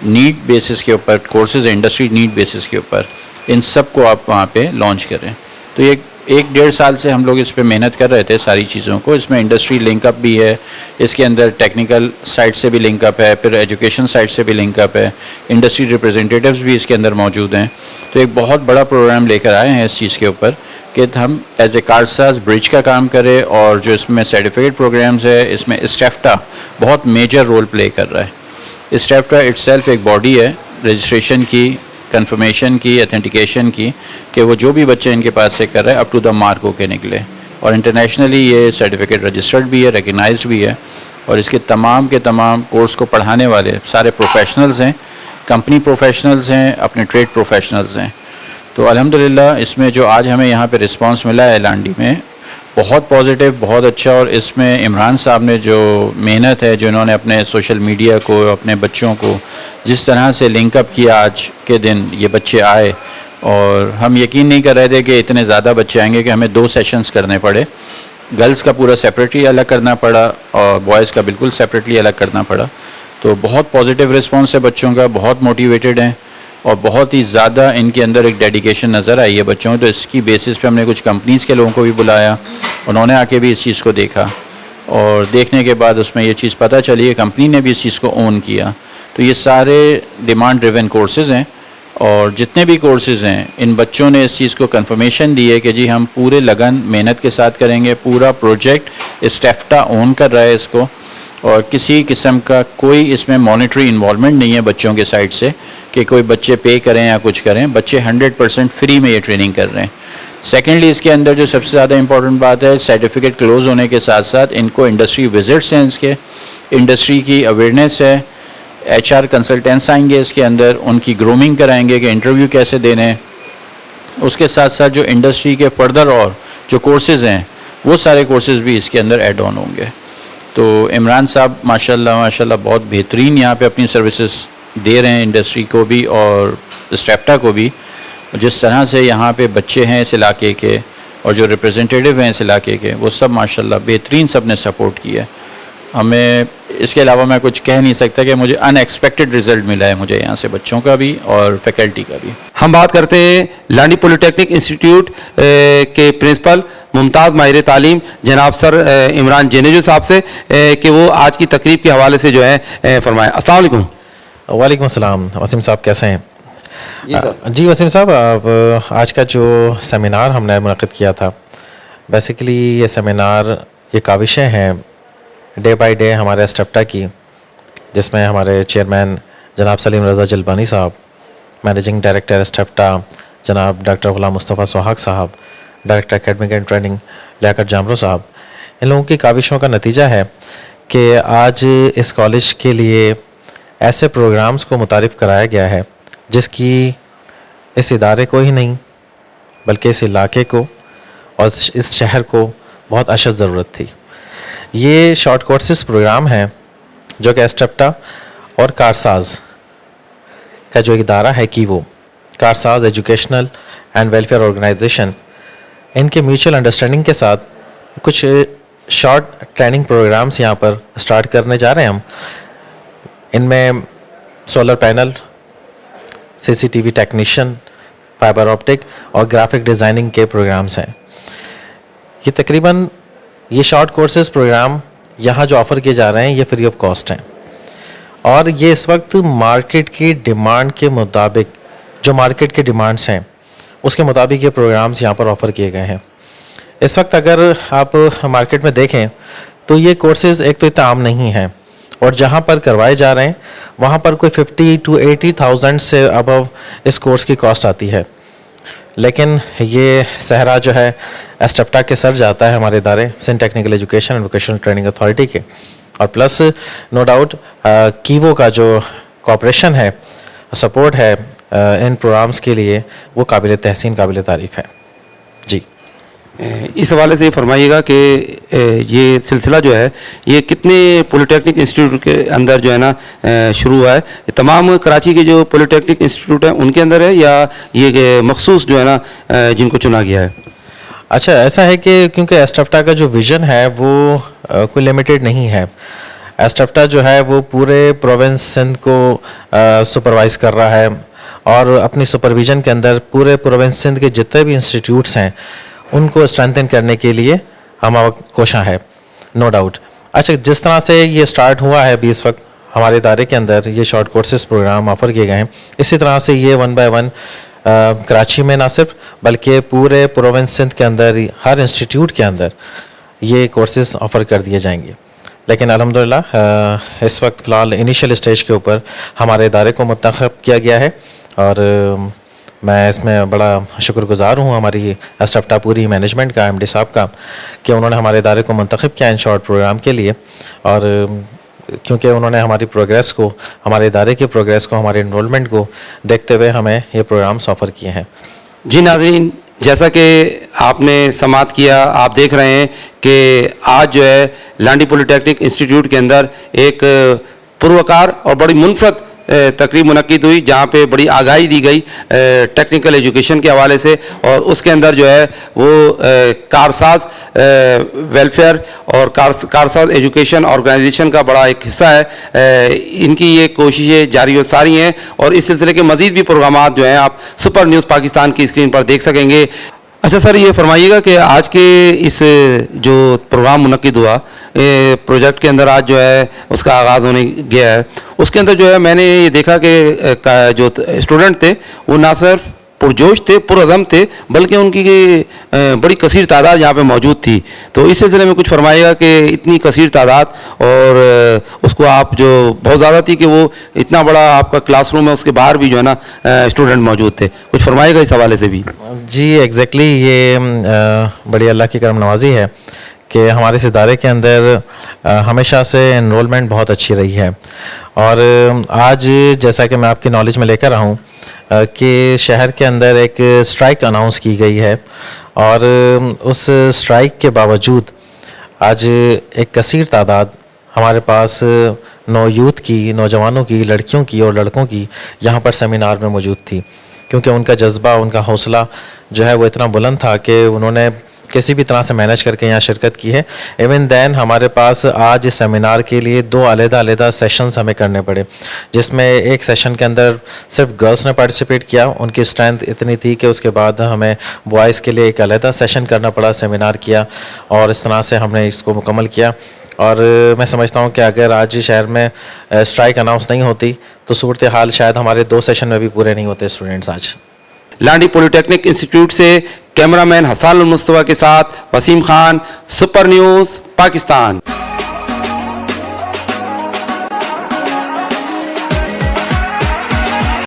नीड बेसिस के ऊपर कोर्सेज, इंडस्ट्री नीड बेसिस के ऊपर, इन सब को आप वहाँ पे लॉन्च करें। तो ये 1-1.5 साल से हम लोग इस पे मेहनत कर रहे थे सारी चीज़ों को। इसमें इंडस्ट्री लिंकअप भी है, इसके अंदर टेक्निकल साइड से भी लिंकअप है, फिर एजुकेशन साइड से भी लिंकअप है, इंडस्ट्री रिप्रेजेंटेटिव्स भी इसके अंदर मौजूद हैं। तो एक बहुत बड़ा प्रोग्राम लेकर आए हैं इस चीज़ के ऊपर कि हम एज ए कारसाज ब्रिज का काम करें और जो इसमें सर्टिफिकेट प्रोग्राम्स है इसमें स्टेफ्टा बहुत मेजर रोल प्ले कर रहा है। स्टेफ्टा इटसेल्फ एक बॉडी है रजिस्ट्रेशन की, कंफर्मेशन की, ऑथेंटिकेशन की, कि वो जो भी बच्चे इनके पास से कर रहे हैं अप टू द मार्क होके निकले और इंटरनेशनली ये सर्टिफिकेट रजिस्टर्ड भी है, रिकग्नाइज्ड भी है और इसके तमाम के तमाम कोर्स को पढ़ाने वाले सारे प्रोफेशनल्स हैं, कंपनी प्रोफेशनल्स हैं, अपने ट्रेड प्रोफेशनल्स हैं। तो अल्हम्दुलिल्लाह इसमें जो आज हमें यहाँ पे रिस्पांस मिला है लांडी में बहुत पॉजिटिव, बहुत अच्छा। और इसमें इमरान साहब ने जो मेहनत है, जो इन्होंने अपने सोशल मीडिया को, अपने बच्चों को जिस तरह से लिंकअप किया, आज के दिन ये बच्चे आए और हम यकीन नहीं कर रहे थे कि इतने ज़्यादा बच्चे आएंगे कि हमें 2 सेशंस करने पड़े। गर्ल्स का पूरा सेपरेटली अलग करना पड़ा और बॉयज़ का बिल्कुल सेपरेटली अलग करना पड़ा। तो बहुत पॉजिटिव रिस्पॉन्स है बच्चों का, बहुत मोटिवेटेड हैं और बहुत ही ज़्यादा इनके अंदर एक डेडिकेशन नज़र आई है बच्चों को। तो इसकी बेसिस पे हमने कुछ कंपनीज़ के लोगों को भी बुलाया, उन्होंने आके भी इस चीज़ को देखा और देखने के बाद उसमें ये चीज़ पता चली है कंपनी ने भी इस चीज़ को ओन किया। तो ये सारे डिमांड ड्रिवन कोर्सेज़ हैं और जितने भी कोर्सेज़ हैं इन बच्चों ने इस चीज़ को कंफर्मेशन दी है कि जी हम पूरे लगन मेहनत के साथ करेंगे। पूरा प्रोजेक्ट स्टेफ्टा ओन कर रहा है इसको और किसी किस्म का कोई इसमें मॉनेटरी इन्वॉल्वमेंट नहीं है बच्चों के साइड से कि कोई बच्चे पे करें या कुछ करें। बच्चे 100% फ्री में ये ट्रेनिंग कर रहे हैं। सेकेंडली इसके अंदर जो सबसे ज़्यादा इंपॉर्टेंट बात है, सर्टिफिकेट क्लोज होने के साथ साथ इनको इंडस्ट्री विजिट्स हैं, इसके इंडस्ट्री की अवेयरनेस है, HR कंसल्टेंट्स आएंगे इसके अंदर, उनकी ग्रूमिंग कराएंगे कि इंटरव्यू कैसे देने हैं। उसके साथ साथ जो इंडस्ट्री के फर्दर और जो कोर्सेज़ हैं वो सारे कोर्सेज़ भी इसके अंदर ऐड ऑन होंगे। तो इमरान साहब माशाल्लाह बहुत बेहतरीन यहाँ पे अपनी सर्विसेज दे रहे हैं इंडस्ट्री को भी और स्टेफ्टा को भी। जिस तरह से यहाँ पे बच्चे हैं इस इलाके के और जो रिप्रेजेंटेटिव हैं इस इलाके के, वो सब माशाल्लाह बेहतरीन सब ने सपोर्ट किया है हमें। इसके अलावा मैं कुछ कह नहीं सकता कि मुझे अनएक्सपेक्टेड रिजल्ट मिला है मुझे यहाँ से बच्चों का भी और फैकल्टी का भी। हम बात करते हैं लांडी पॉलिटेक्निक इंस्टीट्यूट के प्रिंसिपल मुमताज़ माहिर तालीम जनाब सर इमरान जनेजो साहब से कि वो आज की तकरीब के हवाले से जो है फरमाएं। अस्सलाम वालेकुम। वालेकुम अस्सलाम। वसीम साहब कैसे हैं? जी वसीम साहब, आज का जो सेमिनार हमने मुनक़िद किया था, बेसिकली ये सेमिनार ये काविशें हैं डे बाय डे हमारे स्टेफ्टा की, जिसमें हमारे चेयरमैन जनाब सलीम रज़ा जलबानी साहब, मैनेजिंग डायरेक्टर स्टेफ्टा जनाब डॉक्टर ग़ुलाम मुस्तफ़ा सुहाग साहब, director academic and training Liaquat Jamro साहब, इन लोगों की काविशों का नतीजा है कि आज इस कॉलेज के लिए ऐसे प्रोग्राम्स को मुतारिफ़ कराया गया है जिसकी इस इदारे को ही नहीं बल्कि इस इलाके को और इस शहर को बहुत अशद ज़रूरत थी। ये शॉर्ट कोर्सेज प्रोग्राम है जो कि एस्टेप्टा और कारसाज का जो इदारा है कि वो Karsaz educational and welfare organisation, इनके म्यूचुअल अंडरस्टैंडिंग के साथ कुछ शॉर्ट ट्रेनिंग प्रोग्राम्स यहाँ पर स्टार्ट करने जा रहे हैं हम। इनमें solar panel, CCTV technician, fibre optic और ग्राफिक डिज़ाइनिंग के प्रोग्राम्स हैं। ये तकरीबन ये शॉर्ट कोर्सेज प्रोग्राम यहाँ जो ऑफ़र किए जा रहे हैं ये फ्री ऑफ कॉस्ट हैं और ये इस वक्त मार्केट की डिमांड के मुताबिक, जो मार्केट के डिमांड्स हैं उसके मुताबिक ये प्रोग्राम्स यहाँ पर ऑफ़र किए गए हैं। इस वक्त अगर आप मार्केट में देखें तो ये कोर्सेज़ एक तो इतना आम नहीं हैं और जहाँ पर करवाए जा रहे हैं वहाँ पर कोई 50 to 80,000 से अबव इस कोर्स की कॉस्ट आती है। लेकिन ये सहरा जो है एस्टेप्टा के सर जाता है हमारे इदारे Sindh technical education and vocational training authority के, और प्लस नो डाउट कीवो का जो कॉपरेशन है, सपोर्ट है इन प्रोग्राम्स के लिए, वो काबिल तहसीन, काबिल तारीफ़ है। जी, इस हवाले से फरमाइएगा कि ये सिलसिला जो है ये कितने पॉलिटेक्निक इंस्टीट्यूट के अंदर जो है ना शुरू हुआ है? तमाम कराची के जो पॉलिटेक्निक इंस्टीट्यूट हैं उनके अंदर है या ये मखसूस जो है ना जिनको चुना गया है? अच्छा, ऐसा है कि क्योंकि एस्टेप्टा का जो विज़न है वो कोई लिमिटेड नहीं है। एस्टेप्टा जो है वो पूरे प्रोविंस सिंध को सुपरवाइज़ कर रहा है और अपनी सुपरविज़न के अंदर पूरे प्रोविंस सिंध के जितने भी इंस्टीट्यूट्स हैं उनको स्ट्रेंथन करने के लिए हम कोशिश है, नो डाउट। अच्छा, जिस तरह से ये स्टार्ट हुआ है अभी इस वक्त हमारे इदारे के अंदर ये शॉर्ट कोर्सेज प्रोग्राम ऑफ़र किए गए हैं, इसी तरह से ये 1 by 1 कराची में ना सिर्फ बल्कि पूरे प्रोविंस सिंध के अंदर हर इंस्टीट्यूट के अंदर ये कोर्सेज ऑफ़र कर दिए जाएंगे। लेकिन अल्हम्दुलिल्लाह इस वक्त फ़िलहाल इनिशियल स्टेज के ऊपर हमारे इदारे को मुंतखब किया गया है और मैं इसमें बड़ा शुक्रगुज़ार हूँ हमारी एस्टेप्टा पूरी मैनेजमेंट का, एमडी साहब का, कि उन्होंने हमारे इदारे को मुंतखब किया इन शॉर्ट प्रोग्राम के लिए। और क्योंकि उन्होंने हमारी प्रोग्रेस को, हमारे इदारे की प्रोग्रेस को, हमारे इनरोलमेंट को देखते हुए हमें ये प्रोग्राम्स ऑफ़र किए हैं। जी नाज़रीन, जैसा कि आपने समाअत किया, आप देख रहे हैं कि आज जो है लांडी पॉलिटेक्निक इंस्टीट्यूट के अंदर एक पुरवकार और बड़ी मुनफरद तकरीब मुनक्किद हुई जहाँ पे बड़ी आगाही दी गई टेक्निकल एजुकेशन के हवाले से, और उसके अंदर जो है वो कारसाज वेलफेयर और कारसाज एजुकेशन ऑर्गेनाइजेशन का बड़ा एक हिस्सा है। इनकी ये कोशिशें जारी और सारी हैं और इस सिलसिले के मज़ीद भी प्रोग्राम जो हैं आप सुपर न्यूज़ पाकिस्तान की स्क्रीन पर देख सकेंगे। अच्छा सर, ये फरमाइएगा कि आज के इस जो प्रोग्राम मुनक्किद हुआ प्रोजेक्ट के अंदर आज जो है उसका आगाज़ होने गया है, उसके अंदर जो है मैंने ये देखा कि जो स्टूडेंट थे वो ना सिर्फ पुरजोश थे, पुरअज़म थे, बल्कि उनकी बड़ी कसीर तादाद यहाँ पे मौजूद थी। तो इस सिलसिले में कुछ फरमाइएगा कि इतनी कसीर तादाद और उसको आप जो बहुत ज़्यादा थी कि वो इतना बड़ा आपका क्लासरूम है, उसके बाहर भी जो है ना स्टूडेंट मौजूद थे, कुछ फरमाइएगा इस हवाले से भी। जी एग्जैक्टली, ये बड़ी अल्लाह की करम नवाजी है कि हमारे इस इदारे के अंदर हमेशा से एनरोलमेंट बहुत अच्छी रही है। और आज जैसा कि मैं आपकी नॉलेज में लेकर आऊँ कि शहर के अंदर एक स्ट्राइक अनाउंस की गई है और उस स्ट्राइक के बावजूद आज एक कसीर तादाद हमारे पास यूथ की, नौजवानों की, लड़कियों की और लड़कों की यहाँ पर सेमिनार में मौजूद थी, क्योंकि उनका जज्बा, उनका हौसला जो है वो इतना बुलंद था कि उन्होंने किसी भी तरह से मैनेज करके यहाँ शिरकत की है। इवन दैन हमारे पास आज इस सेमिनार के लिए 2 अलग-अलग सेशंस हमें करने पड़े, जिसमें एक सेशन के अंदर सिर्फ गर्ल्स ने पार्टिसिपेट किया, उनकी स्ट्रेंथ इतनी थी कि उसके बाद हमें बॉयज़ के लिए एक अलग सेशन करना पड़ा, सेमिनार किया और इस तरह से हमने इसको मुकम्मल किया। और मैं समझता हूँ कि अगर आज शहर में स्ट्राइक अनाउंस नहीं होती तो सूरत हाल शायद हमारे 2 सेशन में भी पूरे नहीं होते स्टूडेंट्स आज। लांडी पॉलिटेक्निक इंस्टीट्यूट से कैमरामैन हसन अल मुस्तफा के साथ वसीम खान, सुपर न्यूज़ पाकिस्तान।